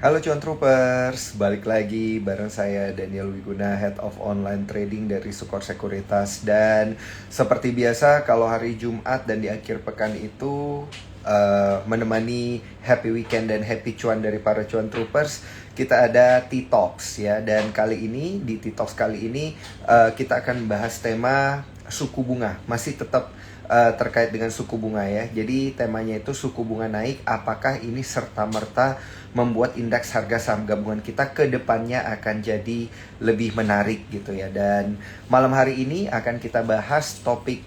Halo Cuan Troopers, balik lagi bareng saya Daniel Wiguna, Head of Online Trading dari Sukor Sekuritas. Dan seperti biasa kalau hari Jumat dan di akhir pekan itu menemani happy weekend dan happy cuan dari para Cuan Troopers, kita ada T-Talks ya. Dan kali ini, di T-Talks kali ini kita akan bahas tema suku bunga. Masih tetap terkait dengan suku bunga ya. Jadi temanya itu suku bunga naik, apakah ini serta-merta membuat indeks harga saham gabungan kita ke depannya akan jadi lebih menarik gitu ya. Dan malam hari ini akan kita bahas topik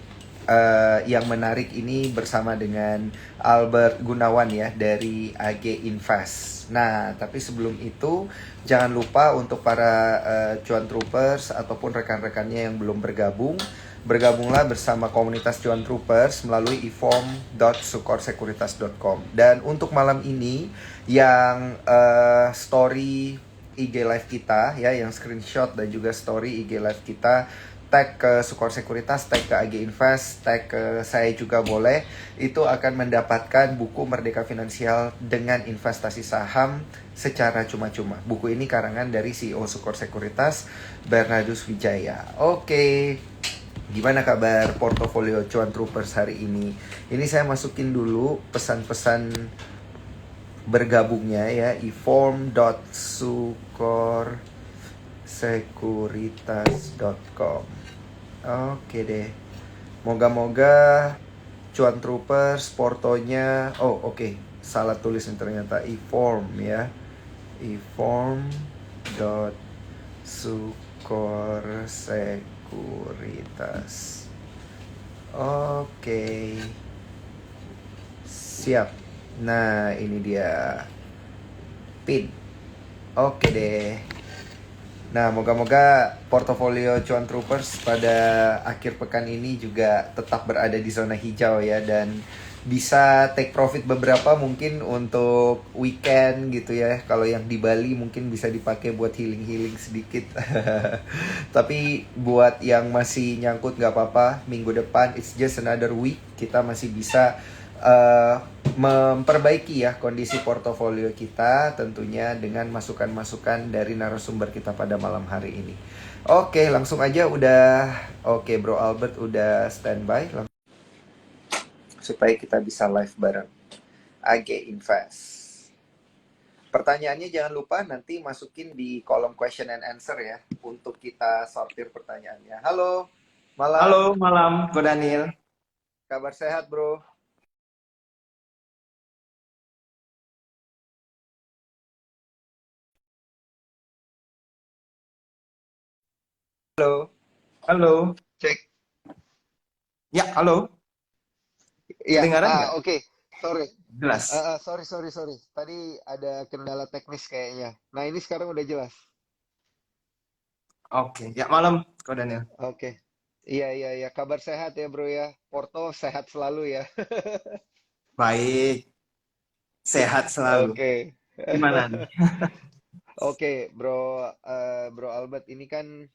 yang menarik ini bersama dengan Albert Gunawan ya dari AG Invest. Nah, tapi sebelum itu jangan lupa untuk para cuan troopers ataupun rekan-rekannya yang belum bergabung, bergabunglah bersama komunitas Cuan Troopers melalui eform.sukorsekuritas.com. Dan untuk malam ini yang story IG live kita ya, yang screenshot dan juga story IG live kita tag ke Sukor Sekuritas, tag ke AG Invest, tag ke saya juga boleh, itu akan mendapatkan buku Merdeka Finansial dengan investasi saham secara cuma-cuma. Buku ini karangan dari CEO Sukor Sekuritas, Bernardus Wijaya. Oke. Gimana kabar portofolio Cuan Troopers hari ini? Ini saya masukin dulu pesan-pesan bergabungnya ya, eform.sukorsekuritas.com. Oke deh. Moga-moga Cuan Troopers portonya, oh oke, salah tulis nih ternyata, eform ya. eform.sukorsekuritas. Oke, siap. Nah, ini dia pin. Oke deh. Nah, moga-moga portofolio Cuan Troopers pada akhir pekan ini juga tetap berada di zona hijau ya, dan bisa take profit beberapa mungkin untuk weekend gitu ya. Kalau yang di Bali mungkin bisa dipakai buat healing-healing sedikit. Tapi buat yang masih nyangkut nggak apa-apa, minggu depan it's just another week, kita masih bisa eh, memperbaiki ya kondisi portofolio kita tentunya dengan masukan-masukan dari narasumber kita pada malam hari ini. Oke, langsung aja udah. Oke, Bro Albert udah standby supaya kita bisa live bareng AG Invest. Pertanyaannya jangan lupa nanti masukin di kolom question and answer ya untuk kita sortir pertanyaannya. Halo, malam. Halo, malam, Ko Daniel. Kabar sehat, Bro? Halo. Halo. Cek. Ya, halo. Iya, Kedengaran nggak? oke. Sorry. Jelas. Sorry. Tadi ada kendala teknis kayaknya. Nah, ini sekarang udah jelas. Oke. Ya, malam, Ko Daniel. Oke. Iya. Kabar sehat ya, Bro ya. Porto sehat selalu ya. Baik. Sehat selalu. Oke. Gimana nih? Oke, Bro Albert, ini kan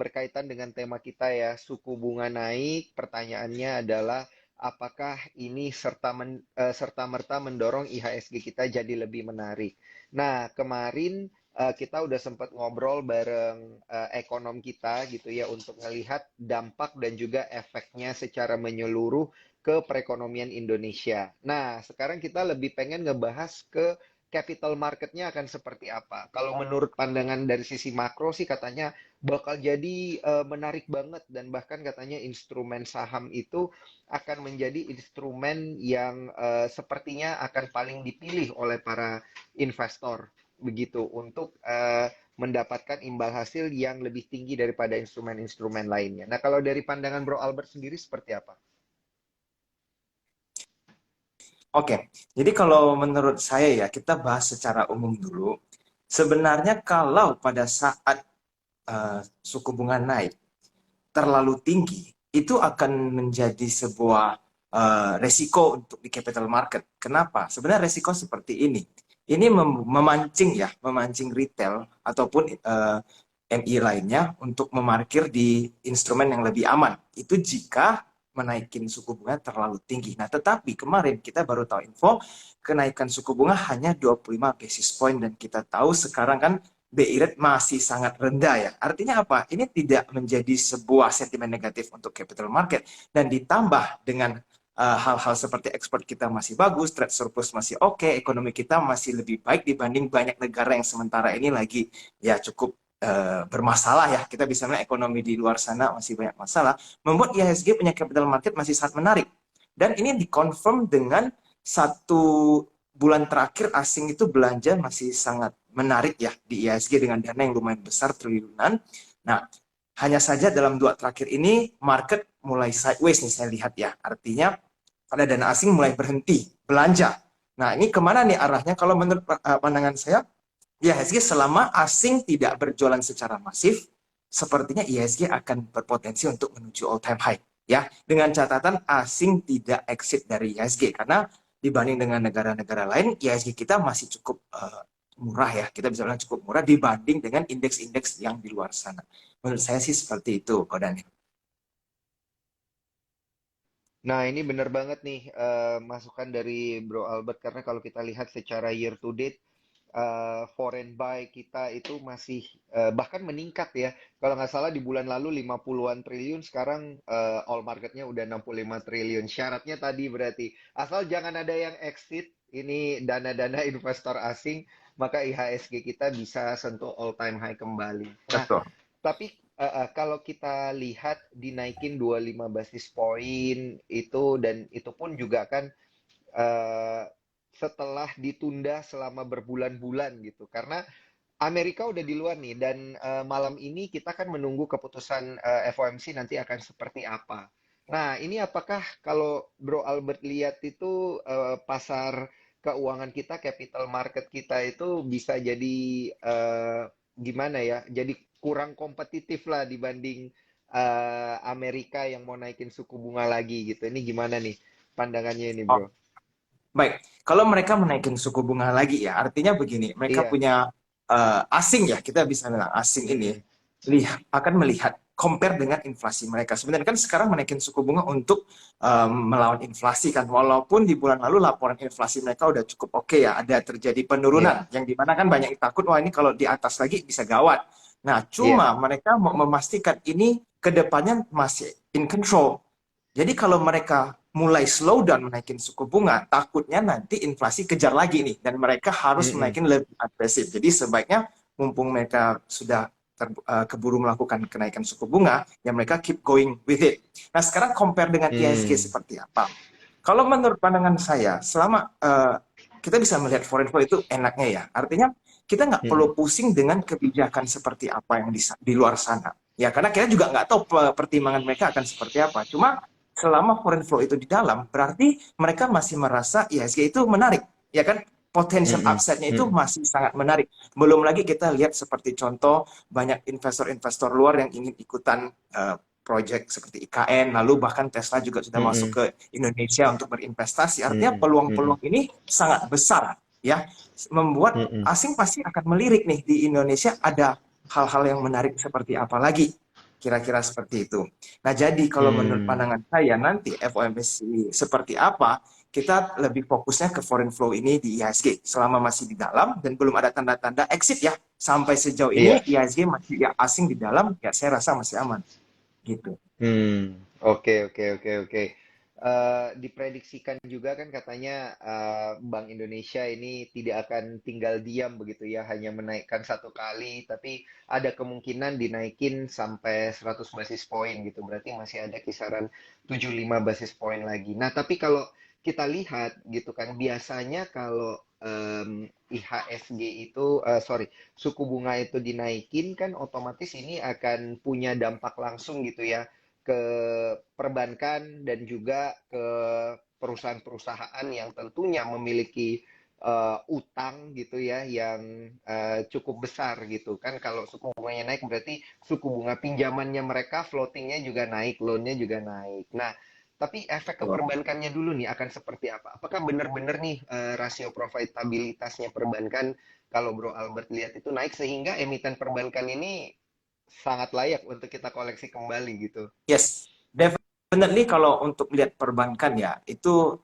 berkaitan dengan tema kita ya, suku bunga naik. Pertanyaannya adalah apakah ini serta-merta mendorong IHSG kita jadi lebih menarik. Nah, kemarin kita udah sempat ngobrol bareng ekonom kita gitu ya untuk melihat dampak dan juga efeknya secara menyeluruh ke perekonomian Indonesia. Nah, sekarang kita lebih pengen ngebahas ke capital marketnya akan seperti apa. Kalau menurut pandangan dari sisi makro sih katanya bakal jadi menarik banget, dan bahkan katanya instrumen saham itu akan menjadi instrumen yang sepertinya akan paling dipilih oleh para investor begitu untuk mendapatkan imbal hasil yang lebih tinggi daripada instrumen-instrumen lainnya. Nah, kalau dari pandangan Bro Albert sendiri seperti apa? Oke. Jadi kalau menurut saya ya, kita bahas secara umum dulu. Sebenarnya kalau pada saat suku bunga naik terlalu tinggi, itu akan menjadi sebuah resiko untuk di capital market. Kenapa? Sebenarnya resiko seperti ini. Ini memancing ya, memancing retail ataupun MI lainnya untuk memarkir di instrumen yang lebih aman. Itu jika menaikin suku bunga terlalu tinggi. Nah, tetapi kemarin kita baru tahu info kenaikan suku bunga hanya 25 basis point dan kita tahu sekarang kan BI rate masih sangat rendah ya. Artinya apa? Ini tidak menjadi sebuah sentimen negatif untuk capital market dan ditambah dengan hal-hal seperti ekspor kita masih bagus, trade surplus masih oke, ekonomi kita masih lebih baik dibanding banyak negara yang sementara ini lagi ya cukup bermasalah ya. Kita bisa melihat ekonomi di luar sana masih banyak masalah, membuat IHSG punya capital market masih sangat menarik. Dan ini dikonfirm dengan satu bulan terakhir asing itu belanja masih sangat menarik ya di IHSG dengan dana yang lumayan besar triliunan. Nah, hanya saja dalam 2 terakhir ini market mulai sideways nih saya lihat ya. Artinya ada dana asing mulai berhenti belanja. Nah, ini kemana nih arahnya? Kalau menurut pandangan saya, IHSG selama asing tidak berjualan secara masif, sepertinya IHSG akan berpotensi untuk menuju all time high. Ya, dengan catatan asing tidak exit dari IHSG karena dibanding dengan negara-negara lain, IHSG kita masih cukup murah ya. Kita bisa bilang cukup murah dibanding dengan indeks-indeks yang di luar sana. Menurut saya sih seperti itu, Ko Daniel. Nah, ini benar banget nih masukan dari Bro Albert karena kalau kita lihat secara year to date foreign buy kita itu masih bahkan meningkat ya. Kalau nggak salah di bulan lalu 50-an triliun, sekarang all marketnya udah 65 triliun. Syaratnya tadi berarti asal jangan ada yang exit ini dana-dana investor asing, maka IHSG kita bisa sentuh all time high kembali. Nah, Betul. tapi kalau kita lihat dinaikin 25 basis point itu dan itu pun juga kan eh, setelah ditunda selama berbulan-bulan gitu. Karena Amerika udah di luar nih dan malam ini kita kan menunggu keputusan FOMC nanti akan seperti apa. Nah, ini apakah kalau Bro Albert lihat itu pasar keuangan kita, capital market kita itu bisa jadi gimana ya? Jadi kurang kompetitif lah dibanding Amerika yang mau naikin suku bunga lagi gitu. Ini gimana nih pandangannya ini, Oh, Bro? baik, kalau mereka menaikkan suku bunga lagi ya, artinya begini, mereka Iya. punya asing ya, kita bisa bilang asing ini Mm-mm. akan melihat compare dengan inflasi mereka. Sebenarnya kan sekarang menaikkan suku bunga untuk melawan inflasi kan, walaupun di bulan lalu laporan inflasi mereka udah cukup oke ya, ada terjadi Iya. penurunan, yang dimana kan banyak yang takut, wah ini kalau di atas lagi bisa gawat. Nah, Iya. cuma mereka mau memastikan ini kedepannya masih in control. Jadi kalau mereka mulai slow down menaikin suku bunga, takutnya nanti inflasi kejar lagi nih, dan mereka harus Mm-mm. menaikin lebih agresif. Jadi sebaiknya mumpung mereka sudah keburu melakukan kenaikan suku bunga, ya mereka keep going with it. Nah sekarang compare dengan IHSG Hmm. seperti apa? Kalau menurut pandangan saya, selama kita bisa melihat foreign flow itu enaknya ya, artinya kita nggak Mm-mm. perlu pusing dengan kebijakan seperti apa yang di luar sana. Ya karena kita juga nggak tahu pertimbangan mereka akan seperti apa. Cuma selama foreign flow itu di dalam, berarti mereka masih merasa IHSG itu menarik, ya kan? Potential Mm-mm. upside-nya itu Mm-mm. masih sangat menarik. Belum lagi kita lihat seperti contoh banyak investor-investor luar yang ingin ikutan project seperti IKN, lalu bahkan Tesla juga sudah masuk Mm-mm. ke Indonesia untuk berinvestasi. Artinya Mm-mm. Mm-mm. peluang-peluang ini sangat besar, ya, membuat Mm-mm. asing pasti akan melirik nih di Indonesia ada hal-hal yang menarik seperti apa lagi. Kira-kira seperti itu. Nah, jadi kalau menurut Hmm. pandangan saya nanti FOMC seperti apa, kita lebih fokusnya ke foreign flow ini di IHSG selama masih di dalam dan belum ada tanda-tanda exit ya. Sampai sejauh ini Iya. IHSG masih ya asing di dalam, ya saya rasa masih aman gitu. Hmm. Oke, oke, oke, oke. Diprediksikan juga kan katanya Bank Indonesia ini tidak akan tinggal diam begitu ya, hanya menaikkan satu kali, tapi ada kemungkinan dinaikin sampai 100 basis point gitu. Berarti masih ada kisaran 75 basis point lagi. Nah, tapi kalau kita lihat gitu kan, biasanya kalau IHSG itu, sorry, suku bunga itu dinaikin kan otomatis ini akan punya dampak langsung gitu ya ke perbankan dan juga ke perusahaan-perusahaan yang tentunya memiliki utang gitu ya yang cukup besar gitu kan. Kalau suku bunganya naik berarti suku bunga pinjamannya mereka floatingnya juga naik, loannya juga naik. Nah, tapi efek ke perbankannya dulu nih akan seperti apa? Apakah benar-benar nih rasio profitabilitasnya perbankan kalau Bro Albert lihat itu naik sehingga emiten perbankan ini sangat layak untuk kita koleksi kembali gitu. Yes, Definitely kalau untuk lihat perbankan ya itu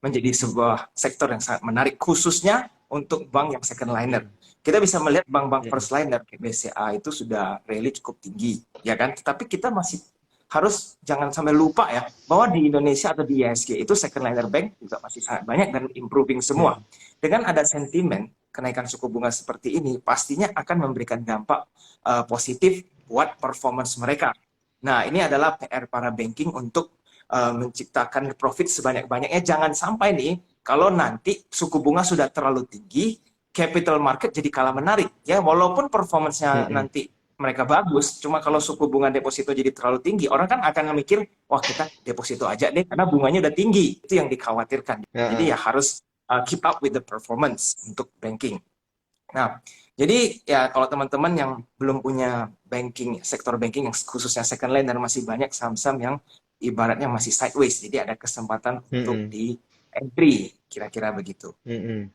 menjadi sebuah sektor yang sangat menarik khususnya untuk bank yang second liner. Mm-mm. Kita bisa melihat bank-bank Mm-mm. first liner kayak BCA itu sudah rally cukup tinggi, ya kan? Tetapi kita masih harus jangan sampai lupa ya bahwa di Indonesia atau di ISG itu second liner bank juga masih sangat banyak dan improving semua. Mm-mm. Dengan ada sentimen kenaikan suku bunga seperti ini pastinya akan memberikan dampak positif buat performance mereka. Nah, ini adalah PR para banking untuk menciptakan profit sebanyak-banyaknya. Jangan sampai nih, kalau nanti suku bunga sudah terlalu tinggi, capital market jadi kalah menarik. Ya, walaupun performance-nya Mm-mm. nanti mereka bagus, cuma kalau suku bunga deposito jadi terlalu tinggi, orang kan akan memikir, wah kita deposito aja deh, karena bunganya udah tinggi. Itu yang dikhawatirkan. Jadi Ya, ya harus keep up with the performance untuk banking. Nah, jadi ya kalau teman-teman yang belum punya banking, sektor banking yang khususnya second liner masih banyak saham-saham yang ibaratnya masih sideways. Jadi ada kesempatan untuk mm-mm. di entry, kira-kira begitu. Mm-mm.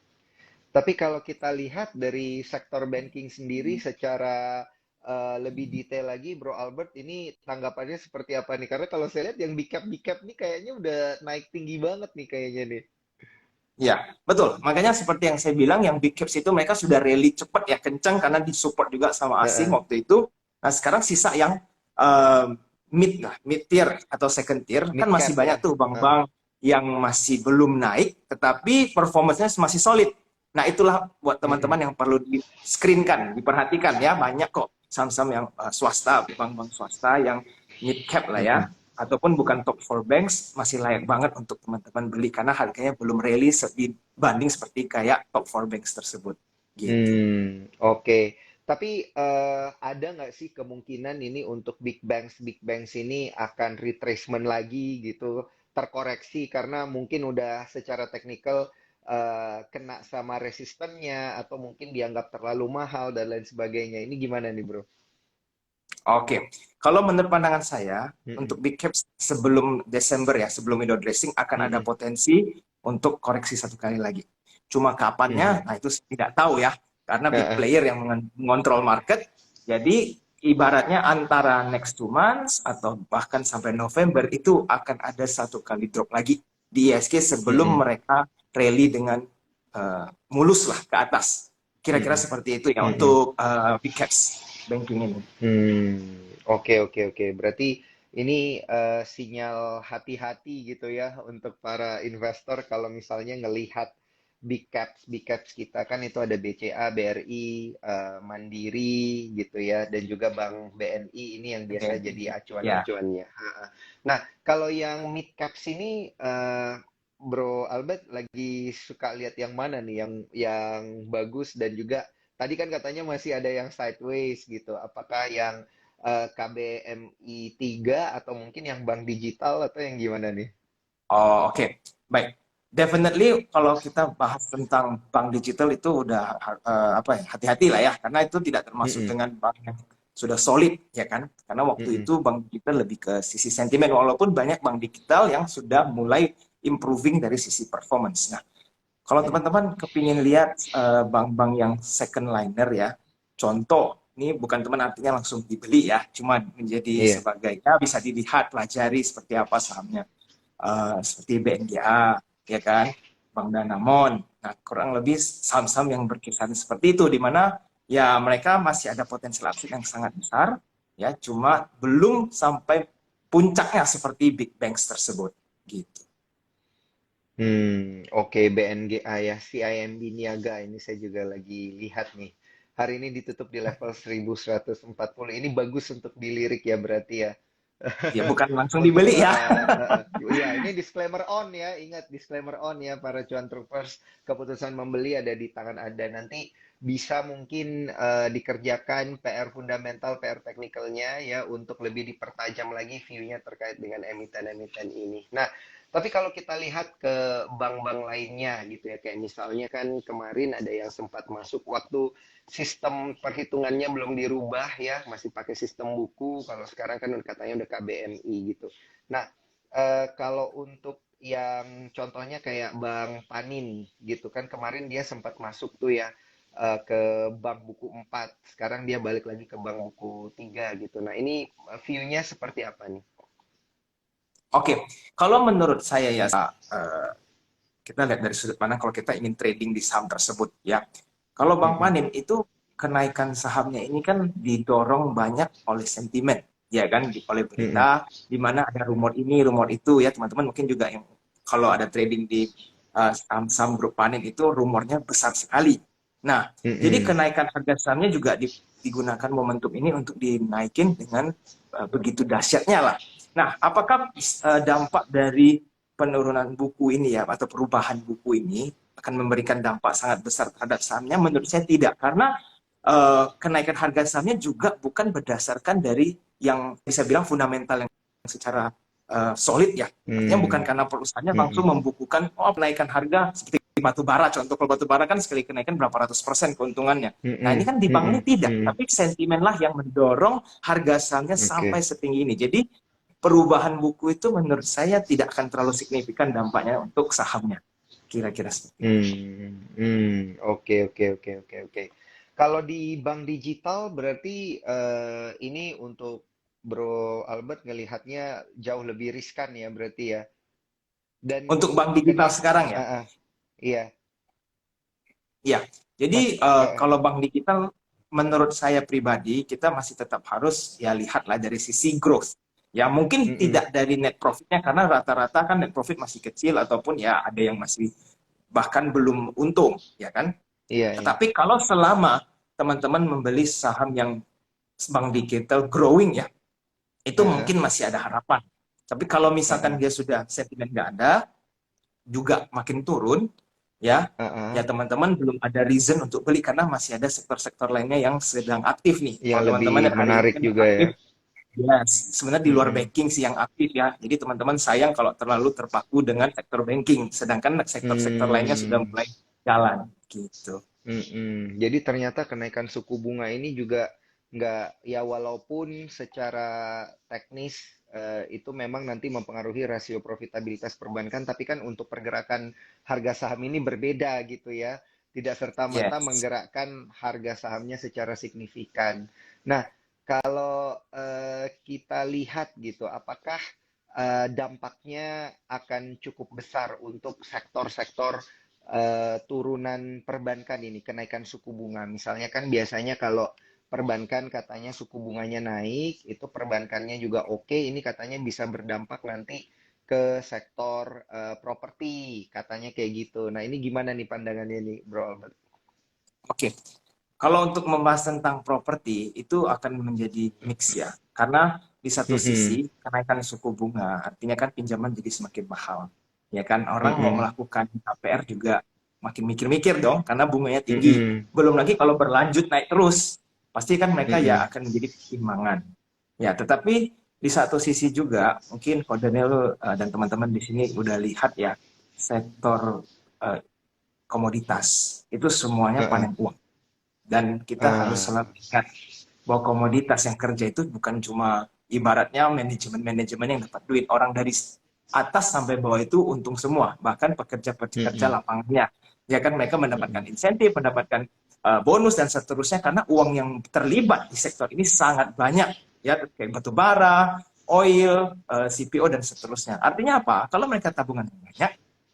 Tapi kalau kita lihat dari sektor banking sendiri secara lebih detail lagi, Bro Albert, ini tanggapannya seperti apa nih? Karena kalau saya lihat yang big cap nih kayaknya udah naik tinggi banget nih kayaknya nih. Ya, betul. Makanya seperti yang saya bilang, yang big caps itu mereka sudah rally cepat ya, kencang karena disupport juga sama asing Heeh. waktu itu. Nah, sekarang sisa yang uh, mid tier atau second tier, kan Mid masih cap banyak ya. tuh Heeh. bank-bank yang masih belum naik, tetapi performance-nya masih solid. Nah, itulah buat Mm-mm. teman-teman yang perlu di-screenkan, diperhatikan ya. Banyak kok saham-saham yang swasta, bank-bank swasta yang mid cap lah ya, Mm-mm. ataupun bukan top 4 banks, masih layak banget untuk teman-teman beli karena harganya belum rilis dibanding seperti kayak top 4 banks tersebut gitu. Oke. Tapi ada nggak sih kemungkinan ini untuk big banks ini akan retracement lagi gitu, terkoreksi karena mungkin udah secara teknikal kena sama resistennya atau mungkin dianggap terlalu mahal dan lain sebagainya. Ini gimana nih, Bro? Oke, kalau menurut pandangan saya Mm-mm. untuk big caps sebelum Desember ya, sebelum window dressing akan ada Mm-mm. potensi untuk koreksi satu kali lagi. Cuma kapannya, Mm-mm. nah itu tidak tahu ya, karena big Heeh. player yang mengontrol market. Jadi ibaratnya antara next 2 months atau bahkan sampai November itu akan ada satu kali drop lagi di ISG sebelum Mm-mm. mereka rally dengan mulus lah ke atas. Kira-kira Mm-mm. seperti itu ya Mm-mm. untuk big caps banking ini. Oke, oke, oke. Berarti ini sinyal hati-hati gitu ya untuk para investor kalau misalnya ngelihat big caps kita kan itu ada BCA, BRI, Mandiri gitu ya, dan juga Bank BNI ini yang biasa jadi Ya, acuan-acuannya. Nah, kalau yang mid caps ini, Bro Albert lagi suka lihat yang mana nih, yang bagus dan juga tadi kan katanya masih ada yang sideways gitu. Apakah yang KBMI 3 atau mungkin yang bank digital atau yang gimana nih? oh, oke. Baik. Definitely kalau kita bahas tentang bank digital itu udah hati-hati lah ya karena itu tidak termasuk Mm-mm. dengan bank yang sudah solid ya kan. Karena waktu Mm-mm. itu bank digital lebih ke sisi sentimen walaupun banyak bank digital yang sudah mulai improving dari sisi performance. Nah, kalau Mm-mm. teman-teman kepingin lihat bank-bank yang second liner ya, contoh, ini bukan teman artinya langsung dibeli ya, cuma menjadi Iya. sebagai, ya bisa dilihat, pelajari seperti apa sahamnya. Seperti BNGA, ya kan, Bank Danamon. Nah, kurang lebih saham-saham yang berkisar seperti itu, di mana ya mereka masih ada potensial upside yang sangat besar, ya, cuma belum sampai puncaknya seperti big banks tersebut, gitu. Oke, BNGA ya, CIMB Niaga ini saya juga lagi lihat nih. Hari ini ditutup di level 1140. Ini bagus untuk dilirik ya berarti ya. Ya bukan langsung Untuk dibeli ya. para ya ini disclaimer on ya, ingat disclaimer on ya para cuan troopers, keputusan membeli ada di tangan Anda. Nanti bisa mungkin dikerjakan PR fundamental, PR teknikalnya ya untuk lebih dipertajam lagi view-nya terkait dengan emiten-emiten ini. Nah, tapi kalau kita lihat ke bank-bank lainnya gitu ya, kayak misalnya kan kemarin ada yang sempat masuk waktu sistem perhitungannya belum dirubah ya, masih pakai sistem buku. Kalau sekarang kan katanya udah KBMI gitu. Nah, kalau untuk yang contohnya kayak Bank Panin gitu kan kemarin dia sempat masuk tuh ya ke Bank Buku 4. Sekarang dia balik lagi ke Bank Buku 3 gitu. Nah, ini view-nya seperti apa nih? Oke, kalau menurut saya ya, kita lihat dari sudut pandang kalau kita ingin trading di saham tersebut ya. Kalau Bang Mm-mm. Panin itu kenaikan sahamnya ini kan didorong banyak oleh sentimen, ya kan, oleh Mm-mm. berita, di mana ada rumor ini, rumor itu ya teman-teman mungkin juga yang kalau ada trading di saham-saham grup Panin itu rumornya besar sekali. Nah, jadi Mm-mm. kenaikan harga sahamnya juga digunakan momentum ini untuk dinaikin dengan begitu dahsyatnya lah. Nah, apakah dampak dari penurunan buku ini ya atau perubahan buku ini akan memberikan dampak sangat besar terhadap sahamnya? Menurut saya tidak, karena kenaikan harga sahamnya juga bukan berdasarkan dari yang bisa bilang fundamental yang secara solid ya. Artinya bukan Mm. karena perusahaannya langsung Mm-mm. membukukan kenaikan harga seperti batu bara. Contoh kalau batu bara kan sekali kenaikan berapa ratus persen keuntungannya. Nah ini Mm-mm. kan di bank ini Mm-mm. tidak, Mm-mm. tapi sentimen lah yang mendorong harga sahamnya sampai Oke. setinggi ini. Jadi perubahan buku itu menurut saya tidak akan terlalu signifikan dampaknya untuk sahamnya. Kira-kira seperti itu. Oke, oke, oke, oke, oke. Kalau di bank digital berarti ini untuk Bro Albert ngelihatnya jauh lebih riskan ya berarti ya. Dan Untuk bank digital kena, sekarang ya, iya, ya. Jadi masih, kalau bank digital, menurut saya pribadi kita masih tetap harus ya lihatlah dari sisi growth. Ya mungkin mm-mm, tidak dari net profitnya karena rata-rata kan net profit masih kecil ataupun ya ada yang masih bahkan belum untung, ya kan? iya, iya, Tetapi kalau selama teman-teman membeli saham yang bank digital growing ya, itu heeh, mungkin masih ada harapan. Tapi kalau misalkan heeh, dia sudah sentimen nggak ada, juga makin turun, ya, heeh. ya teman-teman belum ada reason untuk beli karena masih ada sektor-sektor lainnya yang sedang aktif nih. Yang Kalau lebih teman-teman hari ini menarik kan yang juga ya. aktif, yes, sebenarnya di luar Mm-mm, banking sih yang aktif ya. Jadi teman-teman sayang kalau terlalu terpaku dengan sektor banking, sedangkan sektor-sektor lainnya sudah hmm, mulai jalan gitu. Jadi ternyata kenaikan suku bunga ini juga nggak, ya walaupun secara teknis itu memang nanti mempengaruhi rasio profitabilitas perbankan, tapi kan untuk pergerakan harga saham ini berbeda gitu ya. Tidak serta-merta Yes. menggerakkan harga sahamnya secara signifikan. Nah, kalau kita lihat gitu, apakah dampaknya akan cukup besar untuk sektor-sektor turunan perbankan ini, kenaikan suku bunga. Misalnya kan biasanya kalau perbankan katanya suku bunganya naik, itu perbankannya juga oke, ini katanya bisa berdampak nanti ke sektor properti, katanya kayak gitu. Nah, ini gimana nih pandangannya nih, Bro Albert? Oke. Kalau untuk membahas tentang properti itu akan menjadi mix ya. Karena di satu Mm-mm, sisi kenaikan suku bunga artinya kan pinjaman jadi semakin mahal. Ya kan orang mau mm-mm, melakukan KPR juga makin mikir-mikir dong karena bunganya tinggi. mm-mm, Belum lagi kalau berlanjut naik terus, pasti kan mereka ya mm-mm, akan menjadi pertimbangan. Ya, tetapi di satu sisi juga mungkin Ko Daniel dan teman-teman di sini udah lihat ya sektor eh, komoditas itu semuanya uh-uh, panen uang dan kita harus ah, selalu ingat bahwa komoditas yang kerja itu bukan cuma ibaratnya manajemen-manajemen yang dapat duit. Orang dari atas sampai bawah itu untung semua. Bahkan pekerja-pekerja mm-mm, lapangannya. Ya kan mereka mendapatkan mm-mm, insentif, mendapatkan bonus dan seterusnya karena uang yang terlibat di sektor ini sangat banyak. Ya kayak batu bara, oil, CPO dan seterusnya. Artinya apa? Kalau mereka tabungan banyak,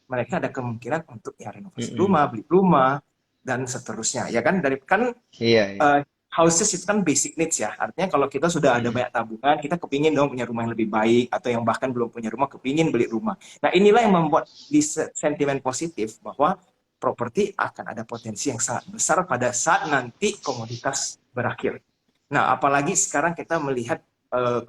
mereka ada kemungkinan untuk ya renovasi mm-mm. rumah, beli rumah dan seterusnya. Ya kan dari kan Iya, iya. houses itu kan basic needs ya. Artinya kalau kita sudah ada Mm-mm, banyak tabungan, kita kepingin dong punya rumah yang lebih baik, atau yang bahkan belum punya rumah, kepingin beli rumah. Nah inilah yang membuat di sentimen positif bahwa properti akan ada potensi yang sangat besar pada saat nanti komoditas berakhir. Nah apalagi sekarang kita melihat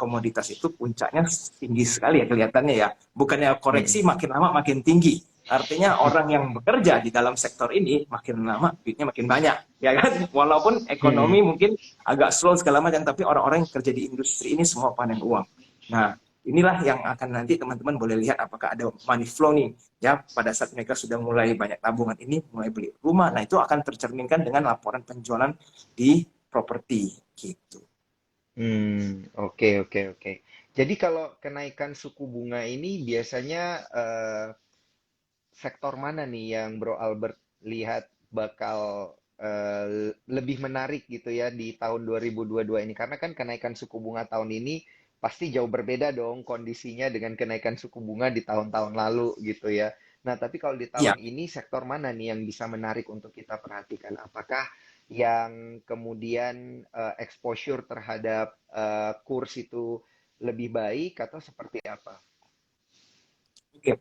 komoditas itu puncaknya tinggi sekali ya kelihatannya ya. Bukannya koreksi mm-mm, makin lama makin tinggi. Artinya orang yang bekerja di dalam sektor ini makin lama duitnya makin banyak, ya kan? Walaupun ekonomi mm-mm, mungkin agak slow segala macam, tapi orang-orang yang kerja di industri ini semua panen uang. Nah, inilah yang akan nanti teman-teman boleh lihat apakah ada money flow nih, ya pada saat mereka sudah mulai banyak tabungan ini, mulai beli rumah. Nah, itu akan tercerminkan dengan laporan penjualan di properti gitu. oke, oke, oke. Jadi kalau kenaikan suku bunga ini biasanya sektor mana nih yang Bro Albert lihat bakal lebih menarik gitu ya di tahun 2022 ini? Karena kan kenaikan suku bunga tahun ini pasti jauh berbeda dong kondisinya dengan kenaikan suku bunga di tahun-tahun lalu gitu ya. Nah, tapi kalau di Iya, tahun ini sektor mana nih yang bisa menarik untuk kita perhatikan? Apakah yang kemudian exposure terhadap kurs itu lebih baik atau seperti apa? oke.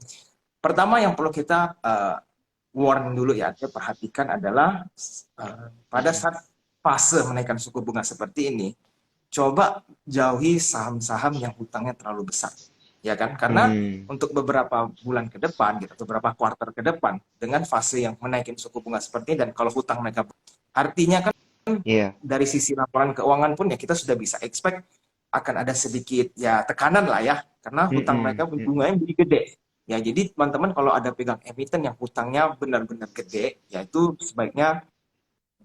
Pertama yang perlu kita warn dulu ya, kita perhatikan adalah pada Mm-mm. saat fase menaikkan suku bunga seperti ini, coba jauhi saham-saham yang hutangnya terlalu besar. Ya kan? Karena Hmm, untuk beberapa bulan ke depan, gitu, beberapa kuartal ke depan, dengan fase yang menaikin suku bunga seperti ini, dan kalau hutang mereka, artinya kan iya. dari sisi laporan keuangan pun ya kita sudah bisa expect akan ada sedikit ya tekanan lah ya, karena hutang Mm-mm, mereka mm-mm. bunganya lebih gede. Ya, jadi teman-teman kalau ada pegang emiten yang hutangnya benar-benar gede, ya itu sebaiknya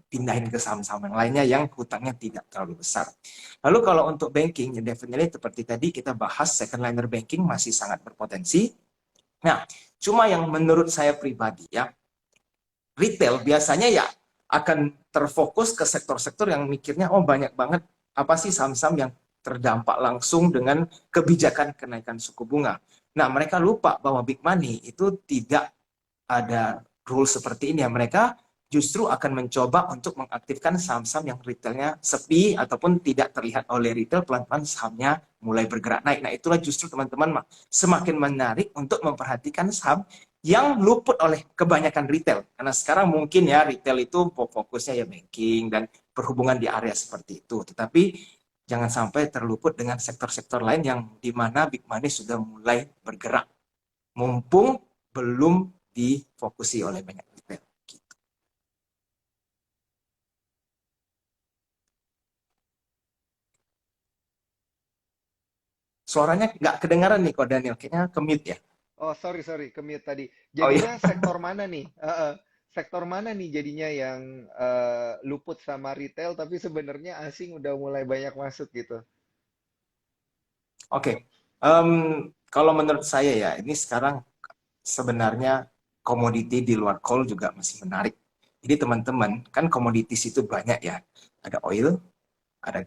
pindahin ke saham-saham yang lainnya yang hutangnya tidak terlalu besar. Lalu kalau untuk banking, ya definitely seperti tadi kita bahas, second liner banking masih sangat berpotensi. Nah, cuma yang menurut saya pribadi ya, retail biasanya ya akan terfokus ke sektor-sektor yang mikirnya, oh banyak banget apa sih saham-saham yang terdampak langsung dengan kebijakan kenaikan suku bunga. Nah, mereka lupa bahwa big money itu tidak ada rule seperti ini ya. Mereka justru akan mencoba untuk mengaktifkan saham-saham yang retailnya sepi ataupun tidak terlihat oleh retail, pelan-pelan sahamnya mulai bergerak naik. Nah, itulah justru teman-teman semakin menarik untuk memperhatikan saham yang luput oleh kebanyakan retail. Karena sekarang mungkin ya retail itu fokusnya ya banking dan berhubungan di area seperti itu. Tetapi jangan sampai terluput dengan sektor-sektor lain yang di mana big money sudah mulai bergerak. Mumpung belum difokusi oleh banyak retail. Suaranya nggak kedengaran nih kok Daniel, kayaknya ke-mute ya. Oh, sorry, sorry, kemute tadi. Oh iya, Jadinya sektor mana nih? Sektor mana nih jadinya yang luput sama retail, tapi sebenarnya asing udah mulai banyak masuk gitu. oke. Okay. Kalau menurut saya ya, ini sekarang sebenarnya komoditi di luar coal juga masih menarik. Jadi teman-teman, kan komoditis itu banyak ya. Ada oil, ada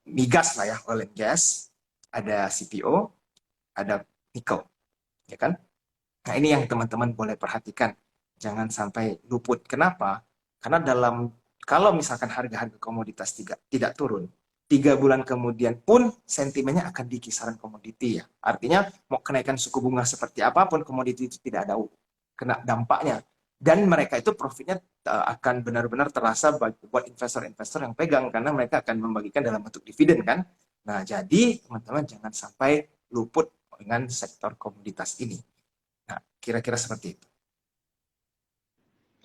migas lah ya, oil and gas, ada CPO, ada nikel, ya kan? Nah, ini yang teman-teman boleh perhatikan. Jangan sampai luput. Kenapa? Karena kalau misalkan harga-harga komoditas tidak turun, 3 bulan kemudian pun sentimennya akan di kisaran komoditi ya. Artinya mau kenaikan suku bunga seperti apapun, komoditi itu tidak ada kena dampaknya. Dan mereka itu profitnya akan benar-benar terasa buat investor-investor yang pegang, karena mereka akan membagikan dalam bentuk dividen kan. Nah, jadi teman-teman jangan sampai luput dengan sektor komoditas ini. Nah, kira-kira seperti itu.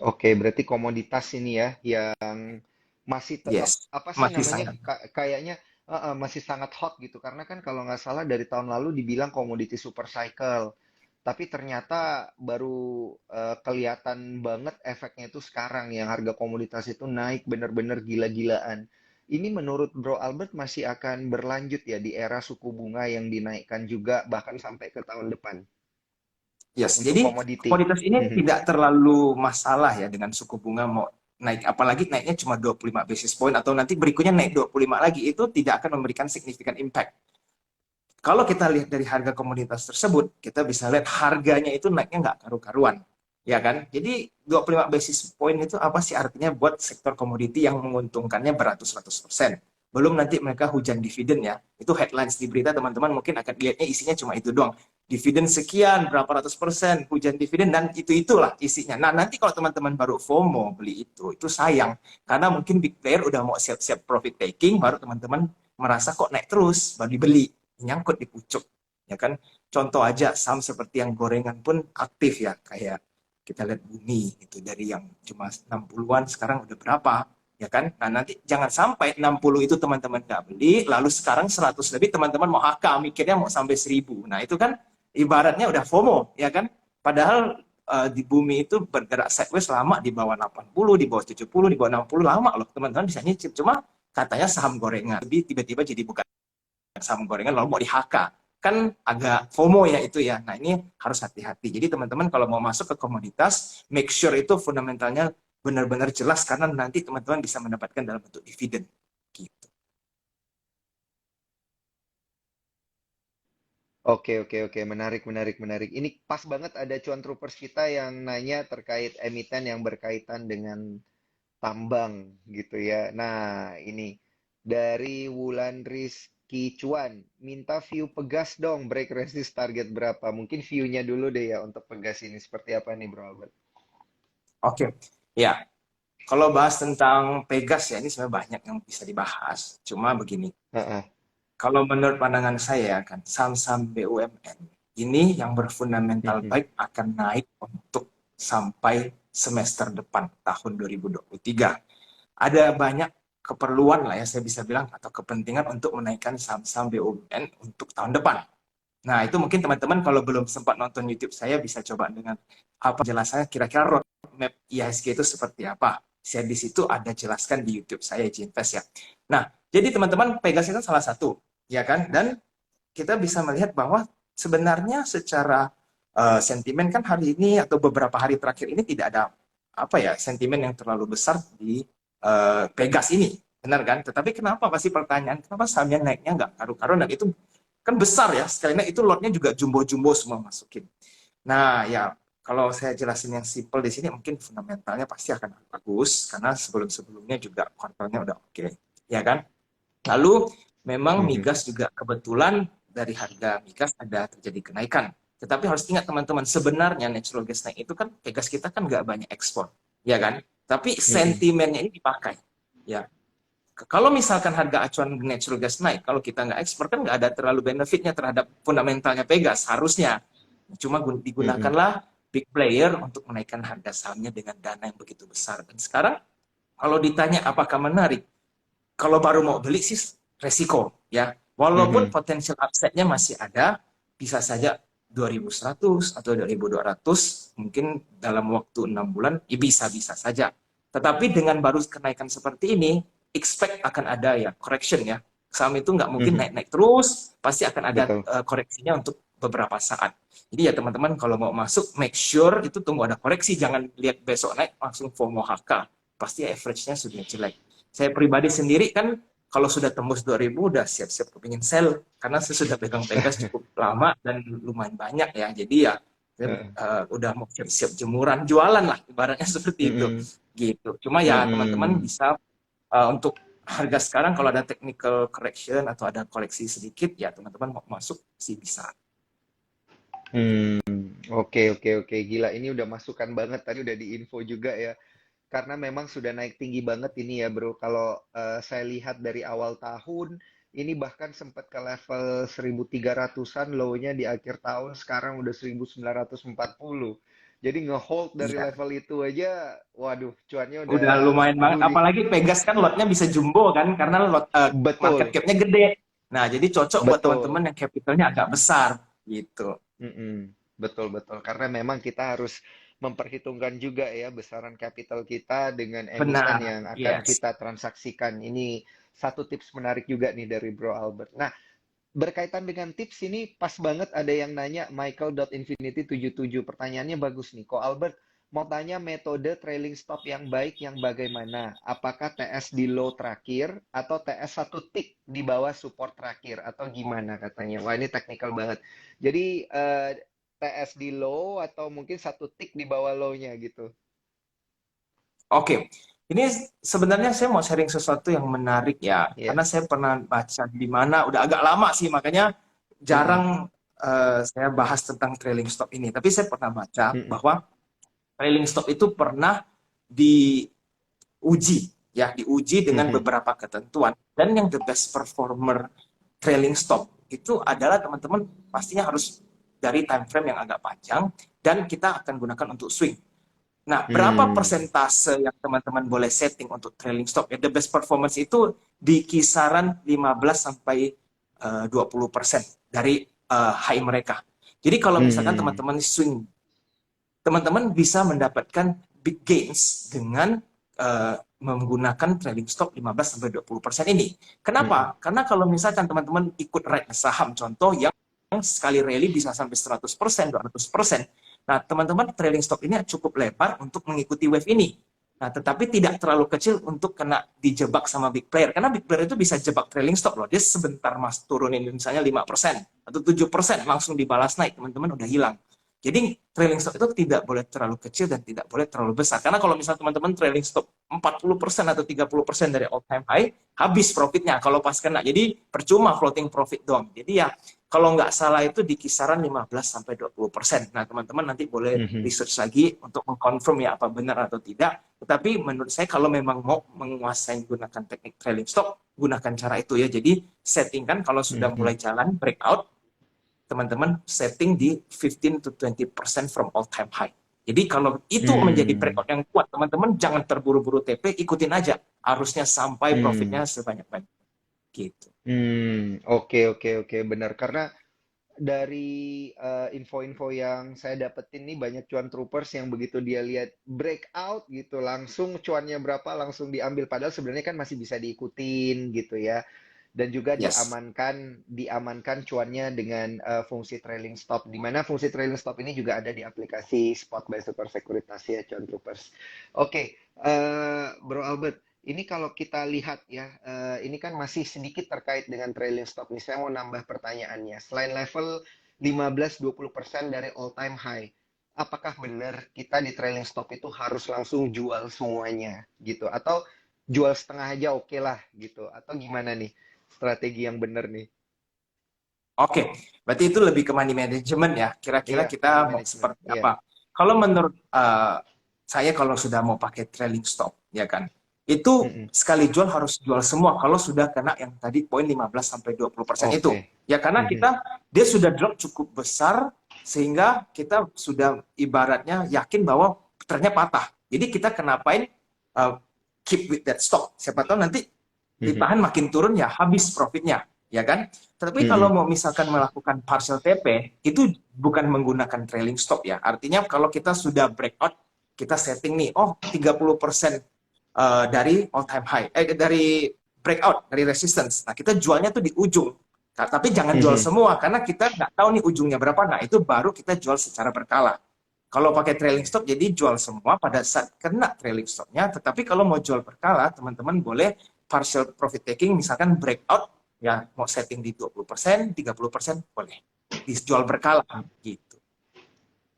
Oke, berarti komoditas ini ya yang masih tetap Yes, apa sih masih namanya sangat. kayaknya masih sangat hot gitu karena kan kalau nggak salah dari tahun lalu dibilang komoditi super cycle, tapi ternyata baru kelihatan banget efeknya itu sekarang yang harga komoditas itu naik bener-bener gila-gilaan. Ini menurut Bro Albert masih akan berlanjut ya di era suku bunga yang dinaikkan juga bahkan sampai ke tahun depan Yes, untuk jadi komoditi. komoditas ini tidak terlalu masalah ya dengan suku bunga mau naik, apalagi naiknya cuma 25 basis point atau nanti berikutnya naik 25 lagi, itu tidak akan memberikan signifikan impact. Kalau kita lihat dari harga komoditas tersebut, kita bisa lihat harganya itu naiknya nggak karu-karuan. Ya kan? Jadi 25 basis point itu apa sih artinya buat sektor komoditi yang menguntungkannya beratus-ratus persen. Belum nanti mereka hujan dividen ya. Itu headlines di berita teman-teman mungkin akan lihatnya isinya cuma itu doang. Dividen sekian, berapa ratus persen, hujan dividen, dan itu-itulah isinya. Nah, nanti kalau teman-teman baru FOMO beli itu sayang. Karena mungkin big player udah mau siap-siap profit taking, baru teman-teman merasa kok naik terus, baru dibeli nyangkut di pucuk, ya kan. Contoh aja saham seperti yang gorengan pun aktif ya, kayak kita lihat Bumi itu dari yang cuma 60-an sekarang udah berapa, ya kan. Nah, nanti jangan sampai 60 itu teman-teman nggak beli lalu sekarang 100 lebih teman-teman mau HK mikirnya mau sampai 1000. Nah, itu kan ibaratnya udah FOMO, ya kan. Padahal di Bumi itu bergerak sideways lama, di bawah 80, di bawah 70, di bawah 60 lama loh teman-teman bisa nyicip. Cuma katanya saham gorengan lebih tiba-tiba jadi bukan saham gorengan lalu mau di HK, kan agak FOMO ya itu ya. Nah, ini harus hati-hati. Jadi teman-teman kalau mau masuk ke komoditas, make sure itu fundamentalnya benar-benar jelas karena nanti teman-teman bisa mendapatkan dalam bentuk dividen gitu. Oke, oke, oke. Menarik, menarik, menarik. Ini pas banget ada cuan troopers kita yang nanya terkait emiten yang berkaitan dengan tambang gitu ya. Nah, ini dari Wulan Rizky Cuan, minta view Pegas dong, break resist target berapa? Mungkin view-nya dulu deh ya untuk Pegas ini. Seperti apa nih, Bro Albert? Oke, ya. Kalau bahas tentang Pegas ya, ini sebenarnya banyak yang bisa dibahas. Cuma begini, Heeh. kalau menurut pandangan saya kan, saham-saham BUMN ini yang berfundamental Mhm. baik akan naik untuk sampai semester depan tahun 2023. Ada banyak keperluan lah ya saya bisa bilang atau kepentingan untuk menaikkan saham-saham BUMN untuk tahun depan. Nah, itu mungkin teman-teman kalau belum sempat nonton YouTube saya bisa coba dengan apa jelasannya kira-kira roadmap IHSG itu seperti apa. Saya di situ ada jelaskan di YouTube saya Jinvest ya. Nah, jadi teman-teman Pegas itu salah satu, ya kan? Dan kita bisa melihat bahwa sebenarnya secara sentimen kan hari ini atau beberapa hari terakhir ini tidak ada apa ya sentimen yang terlalu besar di Pegas ini, benar kan? Tetapi kenapa pasti pertanyaan kenapa sahamnya naiknya nggak karu-karuan dan itu kan besar ya sekalinya itu lotnya juga jumbo-jumbo semua masukin. Nah ya kalau saya jelasin yang simple di sini mungkin fundamentalnya pasti akan bagus karena sebelum-sebelumnya juga kuartalnya udah oke, ya kan? Lalu memang Mhm. migas juga kebetulan dari harga migas ada terjadi kenaikan. Tetapi harus ingat teman-teman, sebenarnya natural gas naik itu kan gas kita kan nggak banyak ekspor, ya kan? Tapi Mhm. sentimennya ini dipakai, ya. Kalau misalkan harga acuan natural gas naik, kalau kita nggak ekspor kan nggak ada terlalu benefitnya terhadap fundamentalnya Pegas harusnya. Cuma Mhm. digunakanlah big player untuk menaikkan harga sahamnya dengan dana yang begitu besar. Dan sekarang kalau ditanya apakah menarik, kalau baru mau beli sih resiko ya. Walaupun Mhm. potensial upside-nya masih ada, bisa saja 2100 atau 2200 mungkin dalam waktu 6 bulan ya bisa-bisa saja. Tetapi dengan baru kenaikan seperti ini, expect akan ada ya correction ya. Saham itu nggak mungkin Mhm. naik-naik terus, pasti akan ada Betul. koreksinya untuk beberapa saat. Jadi ya teman-teman kalau mau masuk, make sure itu tunggu ada koreksi, jangan lihat besok naik langsung FOMO HK. Pasti average-nya sudah jelek. Saya pribadi sendiri kan kalau sudah tembus 2000 udah siap-siap kepingin sell karena saya sudah pegang Pegas cukup lama dan lumayan banyak ya. Jadi ya saya Heeh. udah mau siap-siap jemuran jualan lah ibaratnya seperti itu. Mhm. Gitu. Cuma ya teman-teman Mhm. bisa untuk harga sekarang kalau ada technical correction atau ada koleksi sedikit ya teman-teman mau masuk sih bisa. Hmm, oke, oke, oke. Gila, ini udah masukan banget. Tadi udah diinfo juga ya. Karena memang sudah naik tinggi banget ini ya, bro. Kalau saya lihat dari awal tahun, ini bahkan sempat ke level 1300-an, low-nya di akhir tahun, sekarang udah 1940. Jadi ngehold dari Iya. level itu aja, waduh, cuannya udah Udah lumayan banget. gurih. Apalagi Pegas kan lotnya bisa jumbo kan karena market Betul, cap-nya gede. Nah, jadi cocok buat betul. teman-teman yang capitalnya agak besar gitu. Mm-mm. Betul, betul. Karena memang kita harus memperhitungkan juga ya besaran capital kita dengan emiten Benar, yang akan yes. kita transaksikan. Ini satu tips menarik juga nih dari Bro Albert. Nah, berkaitan dengan tips ini pas banget ada yang nanya Michael.infinity77. Pertanyaannya bagus nih. Ko Albert mau tanya metode trailing stop yang baik yang bagaimana? Apakah TS di low terakhir atau TS satu tick di bawah support terakhir atau gimana katanya? Wah, ini technical banget. Jadi TS di low atau mungkin satu tick di bawah low-nya gitu. Oke, ini sebenarnya saya mau sharing sesuatu yang menarik ya, Ya. karena saya pernah baca di mana, udah agak lama sih, makanya Mm-mm. jarang saya bahas tentang trailing stop ini. Tapi saya pernah baca Mm-mm. bahwa trailing stop itu pernah diuji, ya, diuji dengan Mhm. beberapa ketentuan. Dan yang the best performer trailing stop itu adalah teman-teman pastinya harus dari time frame yang agak panjang dan kita akan gunakan untuk swing. Nah, berapa Hmm. persentase yang teman-teman boleh setting untuk trailing stop? Ya, the best performance itu di kisaran 15 sampai 20% dari high mereka. Jadi kalau misalkan Hmm. teman-teman swing, teman-teman bisa mendapatkan big gains dengan menggunakan trailing stop 15 sampai 20% ini. Mm-mm. Kenapa? Karena kalau misalkan teman-teman ikut rate saham contoh yang sekali rally bisa sampai 100%, 200%. Nah, teman-teman trailing stop ini cukup lebar untuk mengikuti wave ini. Nah, tetapi tidak terlalu kecil untuk kena dijebak sama big player. Karena big player itu bisa jebak trailing stop loh. Dia sebentar mas turunin misalnya 5% atau 7% langsung dibalas naik. Teman-teman udah hilang. Jadi trailing stop itu tidak boleh terlalu kecil dan tidak boleh terlalu besar. Karena kalau misalnya teman-teman trailing stop 40% atau 30% dari all time high, habis profitnya kalau pas kena. Jadi percuma floating profit doang. Jadi ya kalau nggak salah itu di kisaran 15-20%. Nah, teman-teman nanti boleh Mhm. research lagi untuk mengkonfirm ya apa benar atau tidak. Tetapi menurut saya kalau memang mau menguasai gunakan teknik trailing stop, gunakan cara itu ya. Jadi settingkan kalau sudah mulai Mhm. jalan breakout, teman-teman setting di 15 to 20% from all time high. Jadi kalau itu menjadi Hmm. breakout yang kuat, teman-teman jangan terburu-buru TP, ikutin aja arusnya sampai Hmm. profitnya sebanyak-banyak gitu. Oke, oke, oke, benar. Karena dari info-info yang saya dapetin nih banyak cuan troopers yang begitu dia lihat breakout gitu langsung cuannya berapa langsung diambil padahal sebenarnya kan masih bisa diikutin gitu ya. Dan juga Yes. diamankan cuannya dengan fungsi trailing stop di mana fungsi trailing stop ini juga ada di aplikasi Spot by Super Sekuritas ya cuan troopers. Oke, Bro Albert, ini kalau kita lihat ya, ini kan masih sedikit terkait dengan trailing stop nih. Saya mau nambah pertanyaannya. Selain level 15-20% dari all time high, apakah benar kita di trailing stop itu harus langsung jual semuanya gitu? Atau jual setengah aja oke lah gitu? Atau gimana nih strategi yang benar nih? Oke, berarti itu lebih ke money management ya. Kira-kira Iya, kita money mau management. seperti Iya. apa? Kalau menurut saya kalau sudah mau pakai trailing stop, ya kan, itu Mm-mm. sekali jual harus jual semua kalau sudah kena yang tadi poin 15-20% itu. Oke. Ya karena Mhm. dia sudah drop cukup besar sehingga kita sudah ibaratnya yakin bahwa ternyata patah. Jadi kita kenapain uh, keep with that stock. Siapa tahu nanti Mhm. ditahan makin turun ya habis profitnya, ya kan? Tapi kalau Mhm. mau misalkan melakukan partial TP, itu bukan menggunakan trailing stop ya. Artinya kalau kita sudah breakout, kita setting nih, oh 30% dari all time high, dari breakout, dari resistance. Nah, kita jualnya tuh di ujung. Nah, tapi jangan jual Mhm. semua, karena kita nggak tahu nih ujungnya berapa. Nah, itu baru kita jual secara berkala. Kalau pakai trailing stop, jadi jual semua pada saat kena trailing stopnya. Tetapi kalau mau jual berkala, teman-teman boleh partial profit taking, misalkan breakout, ya mau setting di 20%, 30%, boleh. Dijual berkala, gitu.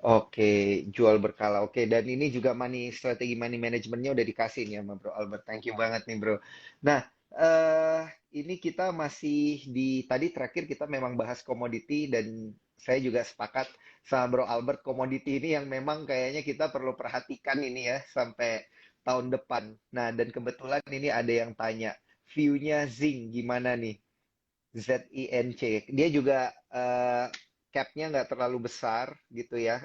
Oke, jual berkala. Oke, dan ini juga strategi money manajemennya udah dikasih nih sama Bro Albert. Thank you banget nih, Bro. Nah, eh ini kita masih di tadi terakhir kita memang bahas komoditi dan saya juga sepakat sama Bro Albert komoditi ini yang memang kayaknya kita perlu perhatikan ini ya sampai tahun depan. Nah, dan kebetulan ini ada yang tanya view-nya Zing gimana nih? ZINC. Dia juga cap-nya nggak terlalu besar gitu ya,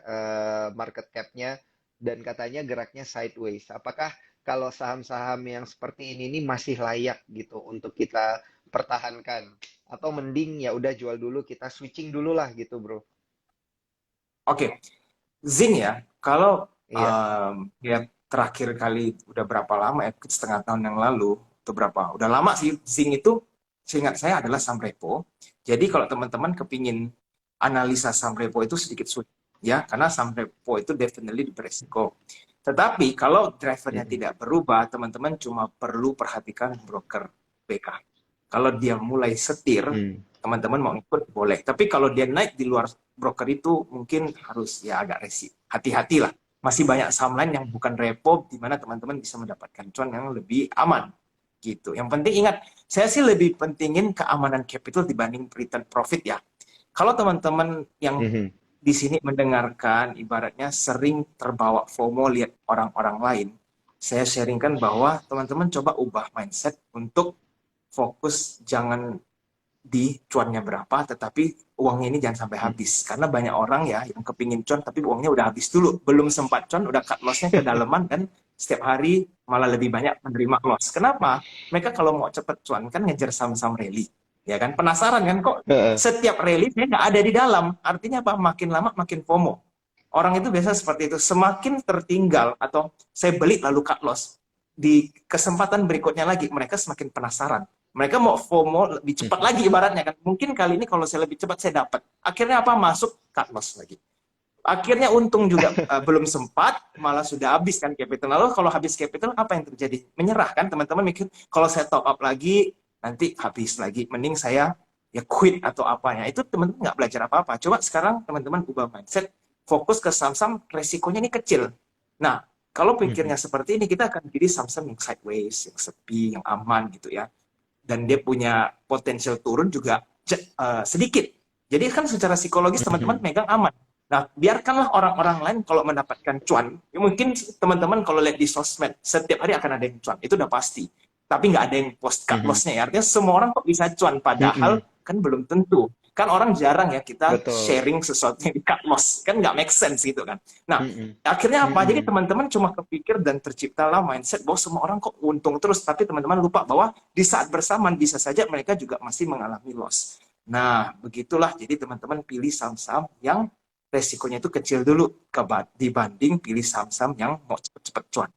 market cap-nya dan katanya geraknya sideways. Apakah kalau saham-saham yang seperti ini masih layak gitu untuk kita pertahankan? Atau mending ya udah jual dulu, kita switching dulu lah gitu, Bro. Oke, Zing ya, kalau Iya. ya terakhir kali udah berapa lama ya, setengah tahun yang lalu, atau berapa, udah lama sih, Zing itu seingat saya adalah saham repo. Jadi kalau teman-teman kepingin analisa saham repo itu sedikit sulit, ya, karena saham repo itu definitely beresiko. Tetapi kalau drivernya Mm-mm. tidak berubah, teman-teman cuma perlu perhatikan broker BK. Kalau dia mulai setir, Hmm. teman-teman mau ikut boleh. Tapi kalau dia naik di luar broker itu mungkin harus ya agak hati-hati lah. Masih banyak saham lain yang bukan repo di mana teman-teman bisa mendapatkan cuan yang lebih aman gitu. Yang penting ingat, saya sih lebih pentingin keamanan capital dibanding return profit ya. Kalau teman-teman yang Mhm. di sini mendengarkan ibaratnya sering terbawa FOMO lihat orang-orang lain, saya sharingkan bahwa teman-teman coba ubah mindset untuk fokus jangan di cuannya berapa, tetapi uangnya ini jangan sampai Mhm. habis. Karena banyak orang ya yang kepingin cuan, tapi uangnya udah habis dulu. Belum sempat cuan, udah cut loss-nya kedalaman, dan setiap hari malah lebih banyak menerima loss. Kenapa? Mereka kalau mau cepet cuan, kan ngejar saham-saham rally. Ya kan? Penasaran kan kok Heeh. setiap rally saya nggak ada di dalam. Artinya apa? Makin lama makin FOMO. Orang itu biasa seperti itu. Semakin tertinggal atau saya beli lalu cut loss. Di kesempatan berikutnya lagi, mereka semakin penasaran. Mereka mau FOMO lebih cepat Mhm. lagi ibaratnya kan. Mungkin kali ini kalau saya lebih cepat saya dapat. Akhirnya apa? Masuk cut loss lagi. Akhirnya untung juga belum sempat, malah sudah habis kan capital. Lalu kalau habis capital apa yang terjadi? Menyerah kan teman-teman mikir, kalau saya top up lagi nanti habis lagi. Mending saya ya quit atau apanya. Itu teman-teman nggak belajar apa-apa. Coba sekarang teman-teman ubah mindset, fokus ke saham-saham resikonya ini kecil. Nah, kalau pikirnya Mm-mm. seperti ini, kita akan pilih saham-saham yang sideways, yang sepi, yang aman gitu ya. Dan dia punya potensial turun juga sedikit. Jadi kan secara psikologis teman-teman Mm-mm. megang aman. Nah, biarkanlah orang-orang lain kalau mendapatkan cuan. Ya mungkin teman-teman kalau lihat di sosmed, setiap hari akan ada yang cuan. Itu udah pasti. Tapi nggak ada yang post cut Mm-mm. loss-nya ya. Artinya semua orang kok bisa cuan. Padahal Mm-mm. kan belum tentu. Kan orang jarang ya kita Betul. sharing sesuatu yang di cut loss. Kan nggak make sense gitu kan. Nah, Mm-mm. akhirnya apa? Jadi Mm-mm. teman-teman cuma kepikir dan terciptalah mindset bahwa semua orang kok untung terus. Tapi teman-teman lupa bahwa di saat bersamaan bisa saja mereka juga masih mengalami loss. Nah, begitulah. Jadi teman-teman pilih saham-saham yang resikonya itu kecil dulu dibanding pilih saham-saham yang mau cepet-cepet cuan.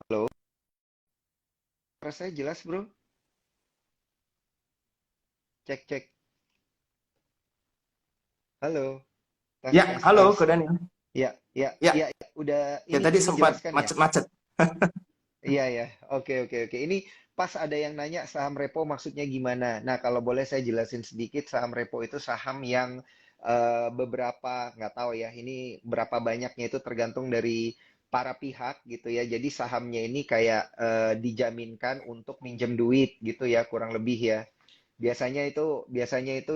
Halo, suara saya jelas, bro? Cek, cek. Halo, tes, Ya, tes, halo, tes. Ko Daniel. Ya, ya, Ya, ya, ya. Udah, ya ini tadi sempat dijelaskan ya? macet-macet. Iya, ya. Oke, oke, oke. Ini pas ada yang nanya saham repo maksudnya gimana. Nah, kalau boleh saya jelasin sedikit, saham repo itu saham yang beberapa, nggak tahu ya, ini berapa banyaknya itu tergantung dari para pihak gitu ya. Jadi sahamnya ini kayak dijaminkan untuk minjem duit gitu ya, kurang lebih ya. Biasanya itu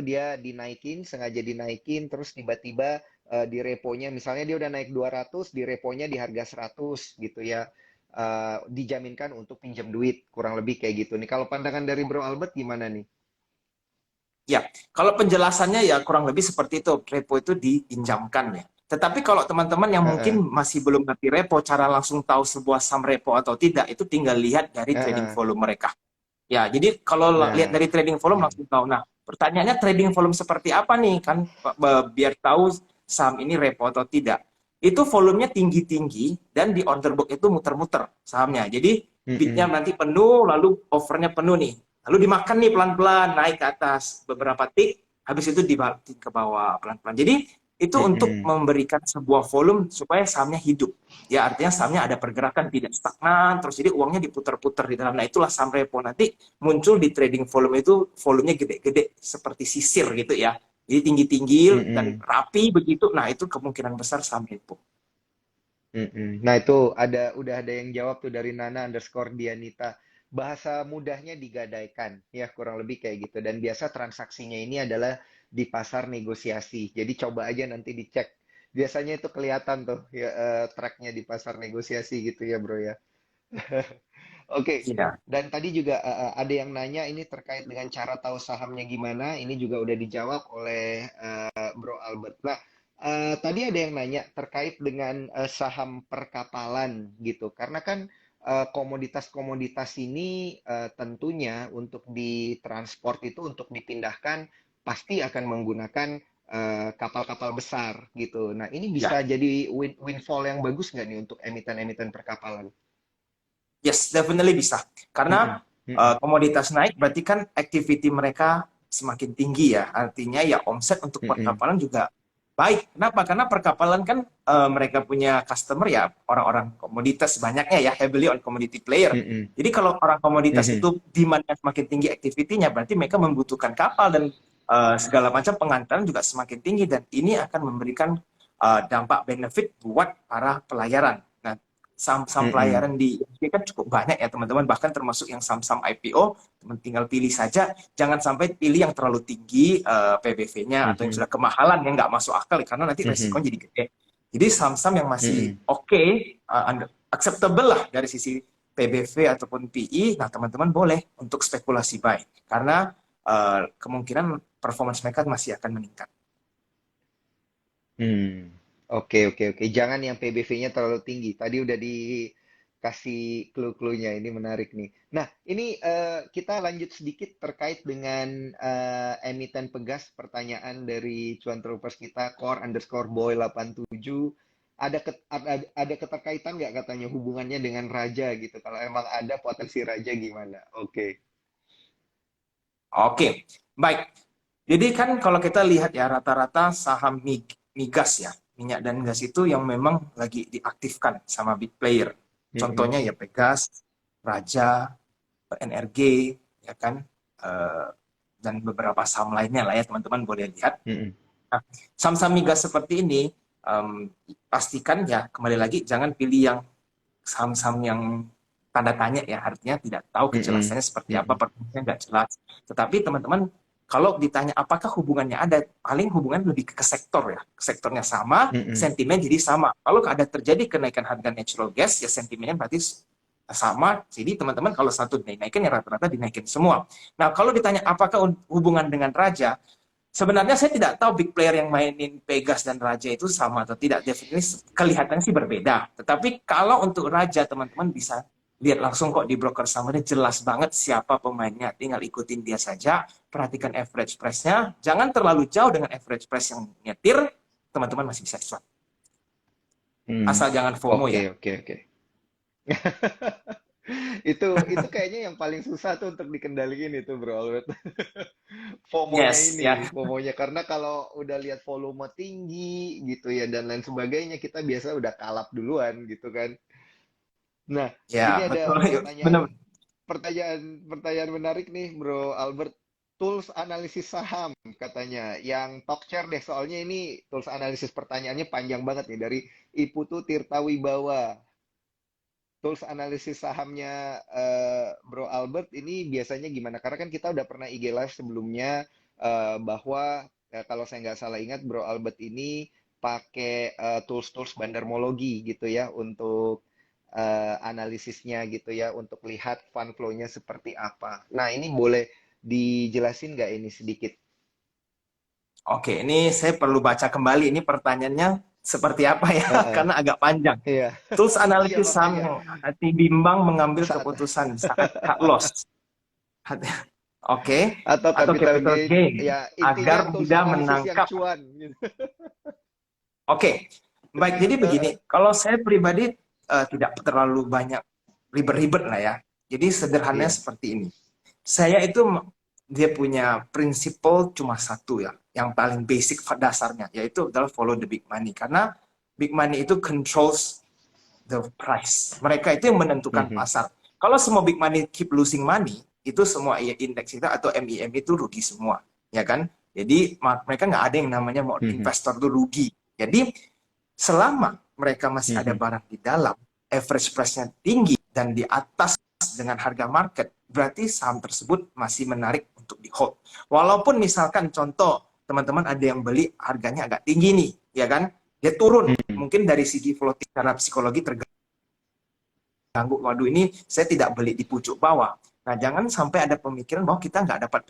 dia dinaikin, sengaja dinaikin, terus tiba-tiba di reponya, misalnya dia udah naik 200, di reponya di harga 100 gitu ya. Dijaminkan untuk pinjam duit, kurang lebih kayak gitu nih. Kalau pandangan dari Bro Albert gimana nih? Ya, kalau penjelasannya ya kurang lebih seperti itu. Repo itu dipinjamkan ya. Tetapi kalau teman-teman yang mungkin Heeh, masih belum ngerti repo, cara langsung tahu sebuah saham repo atau tidak, itu tinggal lihat dari trading heeh. volume mereka. Ya, jadi kalau lihat Nah, dari trading volume hmm, langsung tahu. Nah, pertanyaannya trading volume seperti apa nih? Kan biar tahu saham ini repo atau tidak. Itu volumenya tinggi-tinggi dan di order book itu muter-muter sahamnya. Jadi bidnya mm-mm, nanti penuh, lalu overnya penuh nih. Lalu dimakan nih pelan-pelan, naik ke atas beberapa tick, habis itu dibalik ke bawah pelan-pelan. Jadi itu untuk mm-mm, memberikan sebuah volume supaya sahamnya hidup. Ya artinya sahamnya ada pergerakan, tidak stagnan, terus jadi uangnya diputar-putar di dalam. Nah itulah saham repo. Nanti muncul di trading volume itu volumenya gede-gede seperti sisir gitu ya. Jadi tinggi-tinggi dan mm-mm, rapi begitu. Nah itu kemungkinan besar saham repo. mm-mm. Nah, itu udah ada yang jawab tuh dari Nana underscore Dianita. Bahasa mudahnya digadaikan, ya kurang lebih kayak gitu. Dan biasa transaksinya ini adalah di pasar negosiasi. Jadi coba aja nanti dicek. Biasanya itu kelihatan tuh ya tracknya di pasar negosiasi gitu ya bro ya. Oke, Iya. dan tadi juga ada yang nanya ini terkait dengan cara tahu sahamnya gimana. Ini juga udah dijawab oleh Bro Albert. Nah, tadi ada yang nanya terkait dengan saham perkapalan gitu. Karena kan komoditas-komoditas ini tentunya untuk ditransport itu untuk dipindahkan pasti akan menggunakan kapal-kapal besar gitu. Nah, ini Ya. bisa jadi windfall yang bagus nggak nih untuk emiten-emiten perkapalan? Yes, definitely bisa. Mm-mm, Karena mm-mm, komoditas naik berarti kan activity mereka semakin tinggi ya. Artinya ya omset untuk mm-mm, perkapalan juga baik. Kenapa? Karena perkapalan kan mereka punya customer ya orang-orang komoditas banyaknya ya, heavily on commodity player. mm-mm, Jadi kalau orang komoditas mhm, itu demand-nya semakin tinggi activity-nya, berarti mereka membutuhkan kapal dan segala macam pengantaran juga semakin tinggi dan ini akan memberikan dampak benefit buat para pelayaran. Nah, saham-saham mhm, pelayaran di ISG kan cukup banyak ya teman-teman, bahkan termasuk yang saham-saham IPO, teman tinggal pilih saja, jangan sampai pilih yang terlalu tinggi PBV-nya atau yang mhm, sudah kemahalan yang nggak masuk akal karena nanti mhm, resikonya jadi gede. Jadi saham-saham yang masih mhm, oke, acceptable lah dari sisi PBV ataupun PI, nah teman-teman boleh untuk spekulasi buy karena kemungkinan performance mereka masih akan meningkat. hmm. Oke, oke, oke. Jangan yang PBV-nya terlalu tinggi. Tadi udah dikasih clue-cluenya. Ini menarik nih. Nah, ini kita lanjut sedikit terkait dengan emiten pegas. Pertanyaan dari cuan troopers kita, core underscore boy 87. ada keterkaitan nggak katanya hubungannya dengan raja gitu? Kalau emang ada potensi raja gimana? Oke. Oke, baik. Jadi kan kalau kita lihat ya rata-rata saham migas ya, minyak dan gas itu yang memang lagi diaktifkan sama big player. Mm-mm. Contohnya ya Pegas, Raja, NRG, ya kan, Eh, dan beberapa saham lainnya lah ya teman-teman boleh lihat. Mm-mm. Nah, saham-saham migas seperti ini, pastikan ya kembali lagi jangan pilih yang saham-saham yang tanda tanya ya, artinya tidak tahu Mm-mm. kejelasannya seperti apa, Mm-mm. pertumbuhannya nggak jelas. Tetapi teman-teman, kalau ditanya apakah hubungannya ada, paling hubungan lebih ke sektor ya. Sektornya sama, Mm-mm. sentimen jadi sama. Kalau ada terjadi kenaikan harga natural gas, ya sentimennya berarti sama. Jadi teman-teman kalau satu dinaikin ya rata-rata dinaikin semua. Nah, kalau ditanya apakah hubungan dengan raja, sebenarnya saya tidak tahu big player yang mainin Pegas dan Raja itu sama atau tidak. Definitely kelihatannya sih berbeda. Tetapi kalau untuk Raja, teman-teman bisa lihat langsung kok di broker sahamnya jelas banget siapa pemainnya. Tinggal ikutin dia saja, perhatikan average price-nya. Jangan terlalu jauh dengan average price yang nyetir, teman-teman masih bisa cuan. Mm. Asal jangan FOMO Oke, ya. oke, oke. Itu kayaknya yang paling susah tuh untuk dikendaliin itu, Bro Albert. FOMO-nya Yes, ini, ya. FOMO-nya karena kalau udah lihat volume tinggi gitu ya dan lain sebagainya, kita biasa udah kalap duluan gitu kan. Nah, ini Ya, ada betul. pertanyaan Benar. pertanyaan pertanyaan menarik nih, Bro Albert. Tools analisis saham katanya yang talk share deh, soalnya ini tools analisis pertanyaannya panjang banget nih dari Iputu Tirta Wibawa. Tools analisis sahamnya Bro Albert ini biasanya gimana? Karena kan kita udah pernah IG live sebelumnya bahwa kalau saya nggak salah ingat Bro Albert ini pakai tools-tools bandarmologi gitu ya untuk analisisnya gitu ya untuk lihat fund flow-nya seperti apa. Nah, ini boleh dijelasin nggak ini sedikit? Oke, ini saya perlu baca kembali. Ini pertanyaannya seperti apa ya? Heeh. Karena agak panjang. Iya. Tools Iya analisis saham makanya yang hati bimbang mengambil saat keputusan saat cut loss. Oke, atau atau capital capital gain gain ya intinya agar tools mudah analisis yang menangkap. cuan gitu. Oke, baik. Jadi begini, kalau saya pribadi tidak terlalu banyak ribet-ribet lah ya. Jadi sederhananya Iya. seperti ini. Saya itu dia punya prinsipal cuma satu ya, yang paling basic dasarnya, yaitu adalah follow the big money. Karena big money itu controls the price. Mereka itu yang menentukan Mhm. pasar. Kalau semua big money keep losing money, itu semua indeks kita atau MIM itu rugi semua, ya kan? Jadi mereka nggak ada yang namanya mau Mhm. investor itu rugi. Jadi selama mereka masih ada Mhm. barang di dalam, average price-nya tinggi dan di atas dengan harga market, berarti saham tersebut masih menarik untuk di hold. Walaupun misalkan contoh teman-teman ada yang beli harganya agak tinggi nih, ya kan? Dia turun, Mhm. mungkin dari segi floating secara psikologi terganggu. Waduh, ini saya tidak beli di pucuk bawah. Nah, jangan sampai ada pemikiran bahwa kita nggak dapat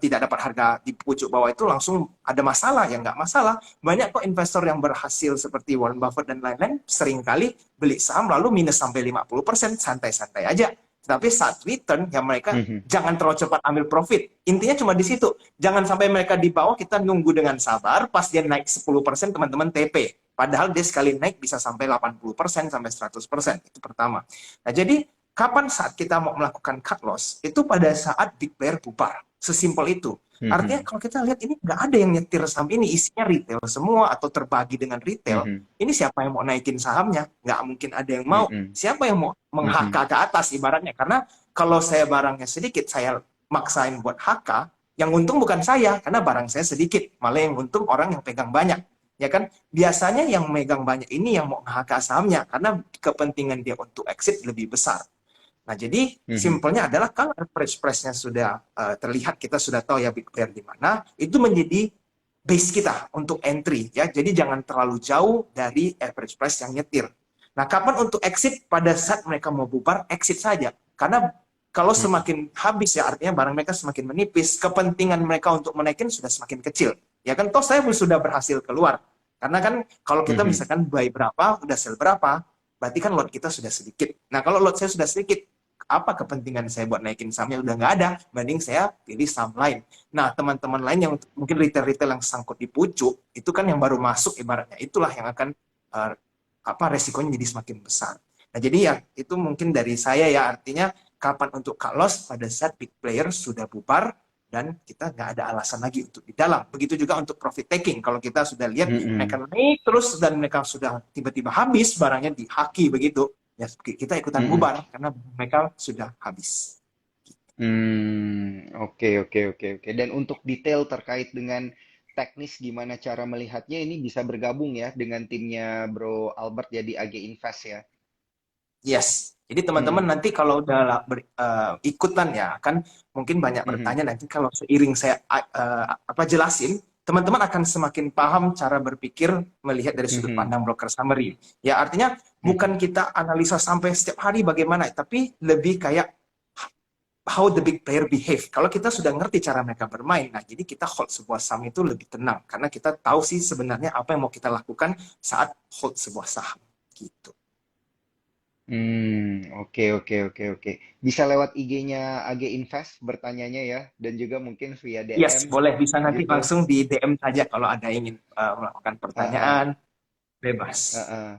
tidak dapat harga di pucuk bawah itu langsung ada masalah. Ya nggak masalah. Banyak kok investor yang berhasil seperti Warren Buffett dan lain-lain seringkali beli saham lalu minus sampai 50%, santai-santai aja. Tapi saat return, ya mereka Mhm. jangan terlalu cepat ambil profit. Intinya cuma di situ. Jangan sampai mereka di bawah, kita nunggu dengan sabar, pas dia naik 10%, teman-teman TP. Padahal dia sekali naik bisa sampai 80%, sampai 100%. Itu pertama. Nah, jadi kapan saat kita mau melakukan cut loss, itu pada saat big player bubar. Sesimpel itu. Artinya Mhm. kalau kita lihat ini nggak ada yang nyetir saham ini, isinya retail semua atau terbagi dengan retail. Mhm. Ini siapa yang mau naikin sahamnya? Nggak mungkin ada yang mau. Mhm. Siapa yang mau meng-HK Mhm. ke atas ibaratnya? Karena kalau saya barangnya sedikit, saya maksain buat HK, yang untung bukan saya, karena barang saya sedikit. Malah yang untung orang yang pegang banyak. Ya kan? Biasanya yang megang banyak ini yang mau HK sahamnya, karena kepentingan dia untuk exit lebih besar. Nah, jadi Mhm. simpelnya adalah kalau average price-nya sudah terlihat, kita sudah tahu ya big player di mana, itu menjadi base kita untuk entry ya. Jadi jangan terlalu jauh dari average price yang nyetir. Nah, kapan untuk exit? Pada saat mereka mau bubar, exit saja. Karena kalau Mhm. semakin habis ya artinya barang mereka semakin menipis, kepentingan mereka untuk menaikin sudah semakin kecil. Ya kan, toh saya sudah berhasil keluar. Karena kan kalau kita Mhm. misalkan buy berapa, udah sell berapa, berarti kan lot kita sudah sedikit. Nah, kalau lot saya sudah sedikit, apa kepentingan saya buat naikin sahamnya udah nggak ada, banding saya pilih saham lain. Nah, teman-teman lain yang mungkin retail-retail yang sangkut di pucuk, itu kan yang baru masuk ibaratnya, itulah yang akan uh, resikonya jadi semakin besar. Nah, jadi ya itu mungkin dari saya ya, artinya kapan untuk cut loss pada saat big player sudah bubar dan kita nggak ada alasan lagi untuk di dalam. Begitu juga untuk profit taking. Kalau kita sudah lihat mereka Mm-mm. naik terus dan mereka sudah tiba-tiba habis barangnya dihaki begitu, ya kita ikutan Mm-mm. bubar karena mereka sudah habis. Oke, oke, oke, oke. Dan untuk detail terkait dengan teknis gimana cara melihatnya ini bisa bergabung ya dengan timnya Bro Albert ya di AG Invest ya. Yes. Jadi teman-teman Mm-mm. nanti kalau udah ikutan ya, kan mungkin banyak Mhm. bertanya nanti kalau seiring saya jelasin, teman-teman akan semakin paham cara berpikir melihat dari sudut Mhm. pandang broker summary. Ya artinya Mhm. bukan kita analisa sampai setiap hari bagaimana, tapi lebih kayak how the big player behave. Kalau kita sudah ngerti cara mereka bermain, nah jadi kita hold sebuah saham itu lebih tenang karena kita tahu sih sebenarnya apa yang mau kita lakukan saat hold sebuah saham gitu. Oke, oke, oke, oke. Bisa lewat IG-nya AG Invest bertanyanya ya, dan juga mungkin via Yes, DM boleh bisa nanti gitu. langsung di DM saja kalau ada ingin melakukan Heeh. pertanyaan, bebas. Heeh,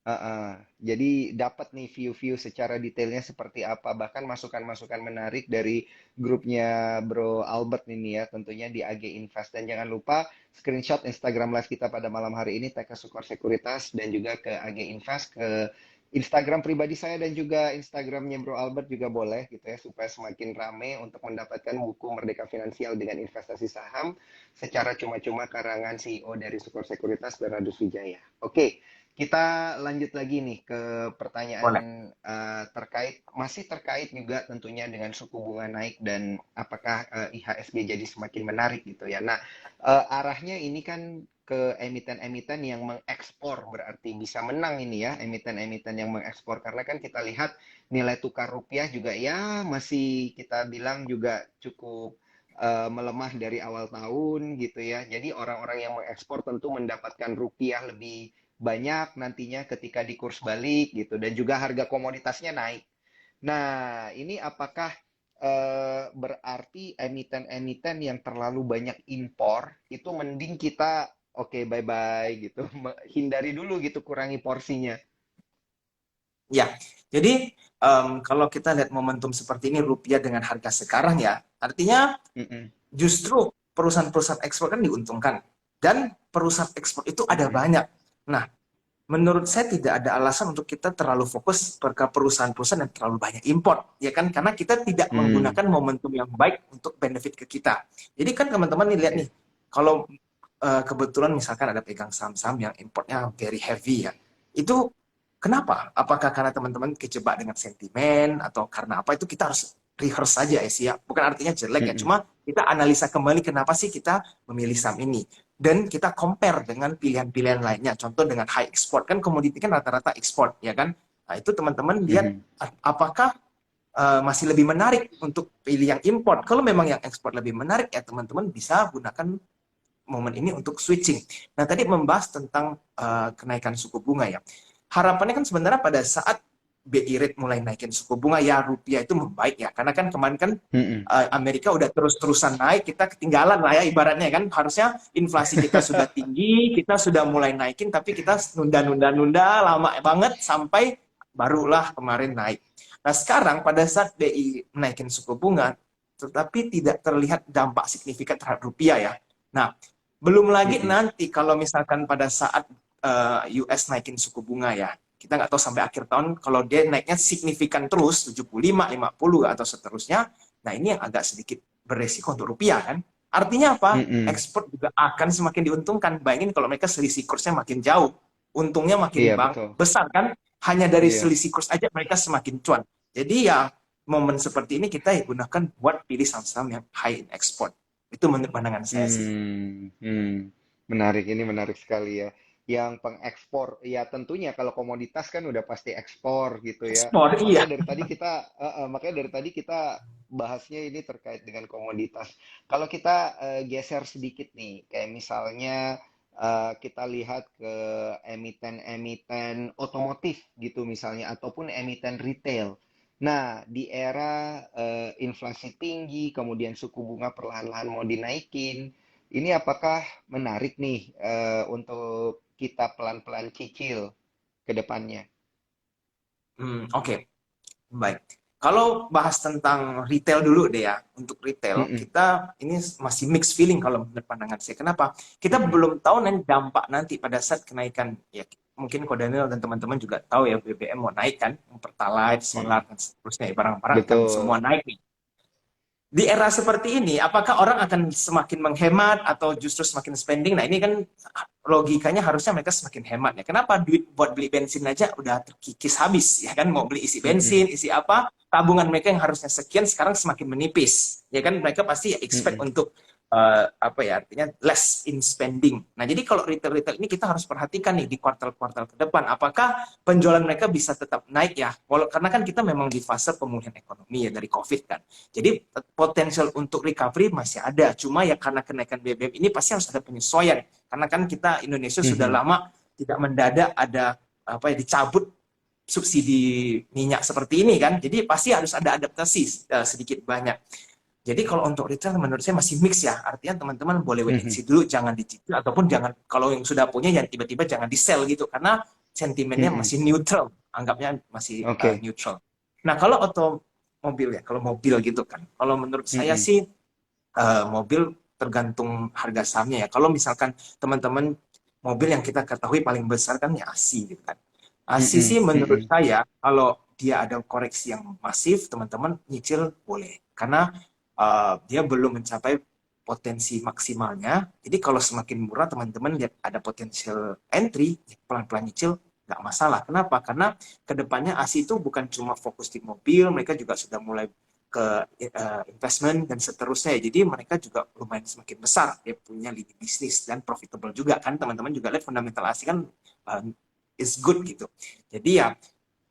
heeh. Jadi dapat nih view-view secara detailnya seperti apa, bahkan masukan-masukan menarik dari grupnya Bro Albert ini ya, tentunya di AG Invest. Dan jangan lupa screenshot Instagram Live kita pada malam hari ini, tag ke Sukor Sekuritas dan juga ke AG Invest, ke Instagram pribadi saya dan juga Instagramnya Bro Albert juga boleh gitu ya, supaya semakin rame untuk mendapatkan buku Merdeka Finansial dengan Investasi Saham secara cuma-cuma karangan CEO dari Sukor Sekuritas Bernardus Wijaya. Oke, kita lanjut lagi nih ke Boleh. pertanyaan masih terkait juga tentunya dengan suku bunga naik dan apakah IHSG jadi semakin menarik gitu ya. Nah, arahnya ini kan ke emiten-emiten yang mengekspor berarti bisa menang ini ya emiten-emiten yang mengekspor karena kan kita lihat nilai tukar rupiah juga ya masih kita bilang juga cukup melemah dari awal tahun gitu ya. Jadi orang-orang yang mengekspor tentu mendapatkan rupiah lebih banyak nantinya ketika di kurs balik gitu dan juga harga komoditasnya naik. Nah, ini apakah berarti emiten-emiten yang terlalu banyak impor itu mending kita oke bye-bye gitu, hindari dulu gitu, kurangi porsinya. Ya, jadi kalau kita lihat momentum seperti ini rupiah dengan harga sekarang ya, artinya Mm-mm, justru perusahaan-perusahaan ekspor kan diuntungkan dan perusahaan ekspor itu ada mm-mm, banyak. Nah, menurut saya tidak ada alasan untuk kita terlalu fokus ke perusahaan-perusahaan yang terlalu banyak import, ya kan? Karena kita tidak mm, menggunakan momentum yang baik untuk benefit ke kita. Jadi kan teman-teman nih lihat nih, oke. kalau kebetulan misalkan ada pegang saham-saham yang importnya very heavy ya, itu kenapa? Apakah karena teman-teman kejebak dengan sentimen atau karena apa? Itu kita harus rehearse saja ya sih ya. Bukan artinya jelek ya, Mm-mm, cuma kita analisa kembali kenapa sih kita memilih saham ini dan kita compare dengan pilihan-pilihan lainnya. Contoh dengan high export, kan komoditi kan rata-rata export, ya kan? Nah, itu teman-teman lihat mhm, apakah masih lebih menarik untuk pilih yang import. Kalau memang yang ekspor lebih menarik, ya teman-teman bisa gunakan momen ini untuk switching. Nah, tadi membahas tentang kenaikan suku bunga ya. Harapannya kan sebenarnya pada saat BI rate mulai naikin suku bunga, ya rupiah itu membaik ya. Karena kan kemarin kan mhm. Amerika udah terus-terusan naik, kita ketinggalan lah ya ibaratnya kan. Harusnya inflasi kita sudah tinggi, kita sudah mulai naikin, tapi kita nunda-nunda-nunda lama banget sampai barulah kemarin naik. Nah sekarang pada saat BI naikin suku bunga, tetapi tidak terlihat dampak signifikan terhadap rupiah ya. Nah, belum lagi Mhm, nanti kalau misalkan pada saat US naikin suku bunga ya, kita nggak tahu sampai akhir tahun kalau dia naiknya signifikan terus 75, 50 atau seterusnya. Nah, ini yang agak sedikit beresiko untuk rupiah kan. Artinya apa? mhm. Ekspor juga akan semakin diuntungkan. Bayangin kalau mereka selisih kursnya makin jauh, untungnya makin Iya betul. besar kan. Hanya dari Iya. selisih kurs aja mereka semakin cuan. Jadi ya momen seperti ini kita gunakan buat pilih saham-saham yang high in export. Itu menurut pandangan saya sih. Menarik, ini menarik sekali ya. Yang pengekspor, ya tentunya kalau komoditas kan udah pasti ekspor gitu ya. Ekspor, iya. Makanya dari tadi kita bahasnya ini terkait dengan komoditas. Kalau kita geser sedikit nih, kayak misalnya kita lihat ke emiten-emiten otomotif gitu misalnya, ataupun emiten retail. Nah, di era inflasi tinggi, kemudian suku bunga perlahan-lahan mau dinaikin, ini apakah menarik nih untuk kita pelan-pelan cicil ke depannya? Oke. Baik. Kalau bahas tentang retail dulu deh ya. Untuk retail, Mm-mm, kita ini masih mixed feeling kalau menurut pandangan saya. Kenapa? Kita mm-mm, belum tahu nanti dampak nanti pada saat kenaikan. Ya, mungkin Ko Daniel dan teman-teman juga tahu ya BBM mau naik kan, Pertalite, mm-mm. solar, dan seterusnya. Ya, barang-barang akan semua Betul. naik nih. Di era seperti ini, apakah orang akan semakin menghemat atau justru semakin spending? Nah, ini kan logikanya harusnya mereka semakin hemat ya. Kenapa duit buat beli bensin aja udah terkikis habis ya kan? Mau beli isi Mm-mm, bensin, isi apa? Tabungan mereka yang harusnya sekian sekarang semakin menipis. Ya kan mereka pasti expect mm-mm, untuk apa ya artinya less in spending. Nah, jadi kalau retail-retail ini kita harus perhatikan nih di kuartal-kuartal ke depan apakah penjualan mereka bisa tetap naik ya. Karena kan kita memang di fase pemulihan ekonomi ya dari Covid kan. Jadi potensial untuk recovery masih ada. Cuma ya karena kenaikan BBM ini pasti harus ada penyesuaian. Karena kan kita Indonesia sudah mhm, lama tidak mendadak ada apa ya dicabut subsidi minyak seperti ini kan. Jadi pasti harus ada adaptasi sedikit banyak. Jadi kalau untuk retail menurut saya masih mix ya. Artinya teman-teman boleh wait and mhm, see dulu, jangan dicicil ataupun jangan kalau yang sudah punya jangan tiba-tiba jangan di sell gitu karena sentimennya mhm. masih neutral, anggapnya masih Oke. neutral. Nah kalau otomobil ya, kalau mobil gitu kan, kalau menurut saya Mhm, sih mobil tergantung harga sahamnya ya. Kalau misalkan teman-teman mobil yang kita ketahui paling besar kan ya ASI gitu kan. ASI mhm, sih menurut mhm, saya kalau dia ada koreksi yang masif, teman-teman nyicil boleh. Karena dia belum mencapai potensi maksimalnya. Jadi kalau semakin murah teman-teman lihat ada potensial entry, ya pelan-pelan nyicil nggak masalah. Kenapa? Karena kedepannya ASI itu bukan cuma fokus di mobil, mereka juga sudah mulai ke investment dan seterusnya. Jadi mereka juga lumayan semakin besar. Dia punya lini bisnis dan profitable juga kan. Teman-teman juga lihat fundamental ASI kan uh, is good gitu. Jadi ya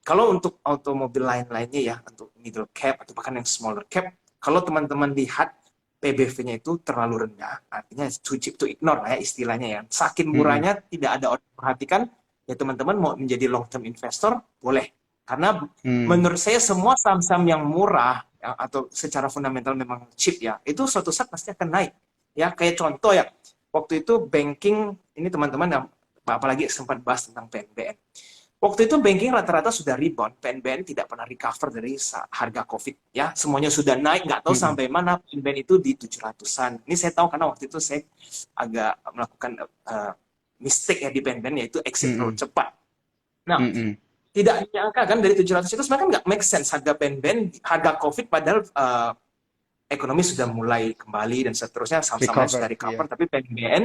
kalau untuk automobil lain-lainnya ya untuk middle cap atau bahkan yang smaller cap, kalau teman-teman lihat PBV-nya itu terlalu rendah, artinya too cheap to ignore lah ya istilahnya ya. Saking mhm, murahnya tidak ada orang perhatikan, ya teman-teman mau menjadi long term investor boleh. Karena mmm, menurut saya semua saham-saham yang murah ya, atau secara fundamental memang cheap ya, itu suatu saat pasti akan naik. Ya kayak contoh ya, waktu itu banking ini teman-teman yang apalagi sempat bahas tentang PNBN. Waktu itu banking rata-rata sudah rebound, PNBN tidak pernah recover dari harga COVID. Ya, semuanya sudah naik, nggak tahu mhm, sampai mana PNBN itu di 700-an. Ini saya tahu karena waktu itu saya agak melakukan mistake ya di PNBN, yaitu exit terlalu mhm, cepat. Nah, mhm. tidak diangka kan dari 700 itu sebenarnya nggak make sense harga PNBN, harga COVID padahal ekonomi sudah mulai kembali dan seterusnya, saham-saham lain sudah Recover, recover, iya. tapi PNBN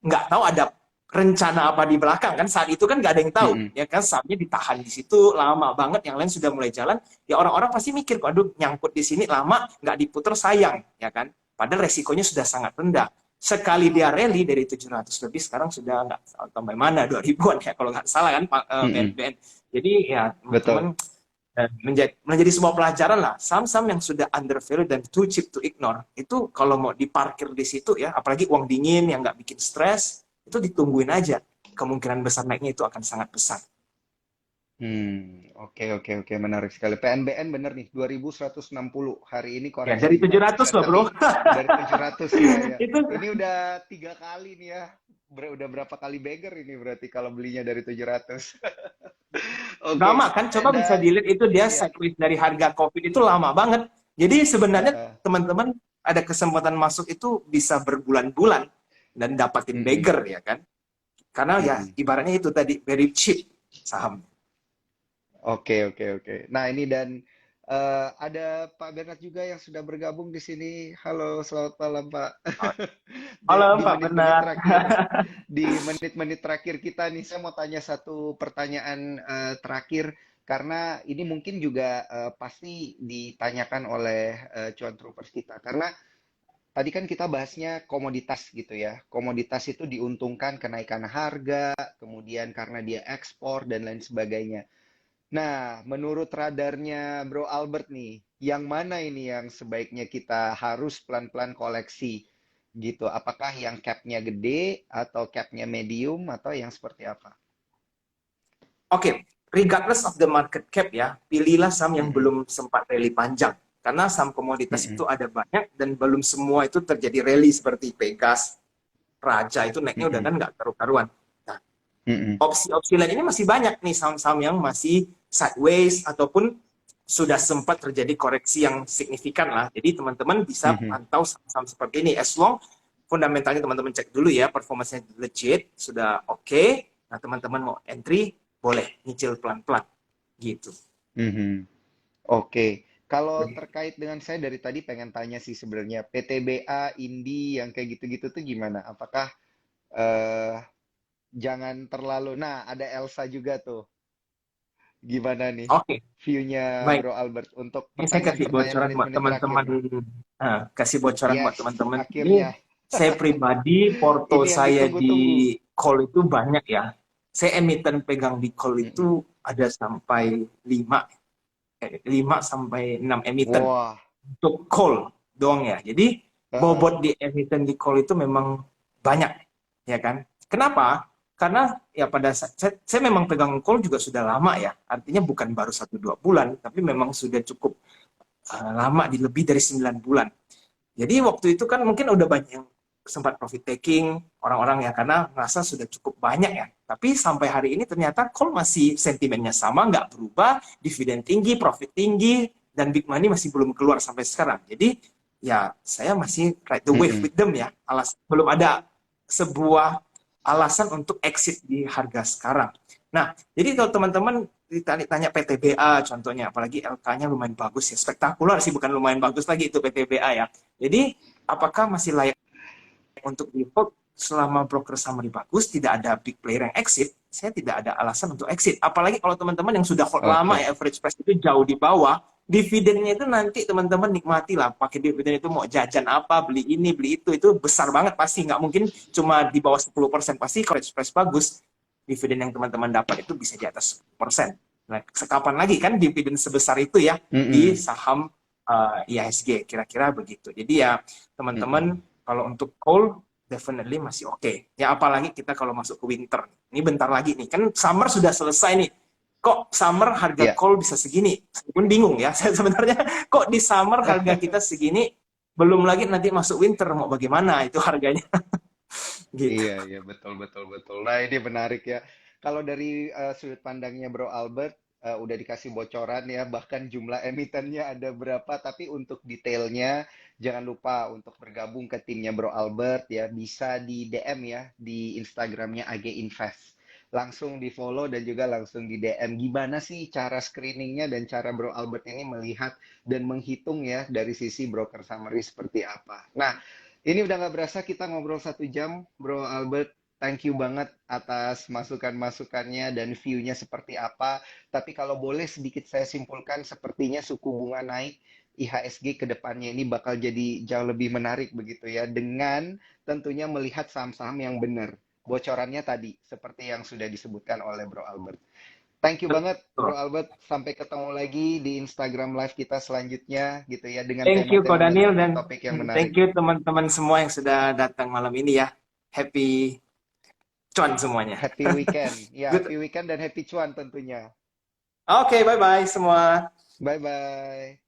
nggak tahu ada rencana apa di belakang kan saat itu kan nggak ada yang tahu Mhm, ya kan sahamnya ditahan di situ lama banget yang lain sudah mulai jalan ya orang-orang pasti mikir kok aduh nyangkut di sini lama nggak diputer sayang ya kan padahal resikonya sudah sangat rendah sekali dia rally dari 700 lebih sekarang sudah nggak sampai mana 2000-an ya kalau nggak salah kan mhm. PNBN jadi ya Betul. teman-teman menjadi sebuah pelajaran lah. Saham-saham yang sudah under value dan too cheap to ignore, itu kalau mau diparkir di situ ya, apalagi uang dingin yang nggak bikin stres, itu ditungguin aja. Kemungkinan besar naiknya itu akan sangat besar. Oke, oke, oke, menarik sekali. PNBN bener nih, 2160 hari ini Ya, dari koreksi 700 9 loh bro. kali dari 700 ya, ya. Itu Ini udah 3 kali nih ya. Udah berapa kali beggar ini berarti kalau belinya dari 700. lama Oke, kan, coba bisa dan dilihat itu dia ya, sideways dari harga COVID itu lama banget. Jadi sebenarnya heeh, teman-teman ada kesempatan masuk itu bisa berbulan-bulan dan dapatin mhm, beggar ya kan. Karena ya mhm. ibaratnya itu tadi very cheap saham. Oke, oke, oke. Nah, ini dan ada Pak Bernard juga yang sudah bergabung di sini. Halo, selamat malam, Pak. Halo Di Pak menit-menit Bernard. terakhir, di menit-menit terakhir kita nih, saya mau tanya satu pertanyaan terakhir karena ini mungkin juga pasti ditanyakan oleh cuan troopers kita. Karena tadi kan kita bahasnya komoditas gitu ya. Komoditas itu diuntungkan kenaikan harga, kemudian karena dia ekspor dan lain sebagainya. Nah, menurut radarnya Bro Albert nih, yang mana ini yang sebaiknya kita harus pelan-pelan koleksi gitu? Apakah yang capnya gede atau capnya medium atau yang seperti apa? Oke, regardless of the market cap ya, pilihlah saham yang Mm-mm, belum sempat rally panjang. Karena saham komoditas mm-mm, itu ada banyak dan belum semua itu terjadi rally seperti Pegas, Raja itu naiknya udah mm-mm, kan nggak karu-karuan. Nah, Mm-mm. Opsi-opsi lain ini masih banyak nih saham-saham yang masih sideways ataupun sudah sempat terjadi koreksi yang signifikan lah. Jadi teman-teman bisa Mhm. pantau saham-saham seperti ini. As long fundamentalnya teman-teman cek dulu ya, performanya legit, sudah oke. Nah teman-teman mau entry, boleh nyicil pelan-pelan gitu. Mhm. Oke. Kalau terkait dengan saya dari tadi pengen tanya sih sebenarnya PTBA, Indi yang kayak gitu-gitu tuh gimana? Apakah eh jangan terlalu. Nah, ada Elsa juga tuh. Gimana nih Oke, view-nya baik. Bro Albert untuk Ini saya kasih pertanyaan-pertanyaan bocoran buat menit-menit terakhir? teman-teman. Kasih bocoran buat Yes, teman-teman. Ini akhirnya. saya pribadi, porto Ini yang saya ditunggu-tunggu. di call itu banyak ya. Saya emiten pegang di call Mm-mm. itu ada sampai 5 sampai 6 emiten Wah. untuk call doang ya. Jadi Heeh. bobot di emiten di call itu memang banyak, ya kan? Kenapa? Karena ya saya memang pegang call juga sudah lama ya. Artinya bukan baru 1-2 bulan, tapi memang sudah cukup lama di lebih dari 9 bulan. Jadi waktu itu kan mungkin udah banyak yang sempat profit taking orang-orang ya karena merasa sudah cukup banyak ya. Tapi sampai hari ini ternyata call masih sentimennya sama, nggak berubah, dividen tinggi, profit tinggi, dan big money masih belum keluar sampai sekarang. Jadi ya saya masih ride the wave Mm-mm. with them ya. Belum ada sebuah alasan untuk exit di harga sekarang. Nah, jadi kalau teman-teman ditanya PTBA contohnya, apalagi LK-nya lumayan bagus ya, spektakular sih, bukan lumayan bagus lagi itu PTBA ya. Jadi, apakah masih layak untuk di hold selama broker summary bagus, tidak ada big player yang exit, saya tidak ada alasan untuk exit. Apalagi kalau teman-teman yang sudah hold lama Oke. ya, average price itu jauh di bawah, dividennya itu nanti teman-teman nikmati lah. Pakai dividen itu mau jajan apa, beli ini, beli itu besar banget pasti. Nggak mungkin cuma di bawah 10%. Pasti kalau average price bagus, dividen yang teman-teman dapat itu bisa di atas 10%. Nah, sekapan lagi kan dividen sebesar itu ya di Mm-mm. saham IHSG, kira-kira begitu. Jadi ya teman-teman Mm-mm. kalau untuk coal definitely masih oke. Ya apalagi kita kalau masuk ke winter. Ini bentar lagi nih. Kan summer sudah selesai nih. Kok summer harga Ya. coal bisa segini? Pun bingung ya. Saya sebenarnya kok di summer harga kita segini, belum lagi nanti masuk winter mau bagaimana itu harganya gitu. Iya, iya, betul, betul, betul. Nah, ini menarik ya. Kalau dari sudut pandangnya Bro Albert, udah dikasih bocoran ya, bahkan jumlah emitennya ada berapa, tapi untuk detailnya, jangan lupa untuk bergabung ke timnya Bro Albert ya, bisa di DM ya, di Instagramnya AG Invest. Langsung di follow dan juga langsung di DM. Gimana sih cara screeningnya dan cara Bro Albert ini melihat dan menghitung ya dari sisi broker summary seperti apa. Nah, ini udah nggak berasa kita ngobrol 1 jam, Bro Albert. Thank you banget atas masukan-masukannya dan view-nya seperti apa. Tapi kalau boleh sedikit saya simpulkan, sepertinya suku bunga naik IHSG ke depannya ini bakal jadi jauh lebih menarik begitu ya. Dengan tentunya melihat saham-saham yang benar. Bocorannya tadi, seperti yang sudah disebutkan oleh Bro Albert. Thank you banget, Bro Betul. Albert. Sampai ketemu lagi di Instagram Live kita selanjutnya gitu ya, dengan Thank you Ko tema-tema dan Daniel dan topik-topik yang thank menarik. you teman-teman semua yang sudah datang malam ini ya. Happy cuan semuanya. Happy weekend. Ya, Good. happy weekend dan happy cuan tentunya. Oke, bye-bye semua. Bye-bye.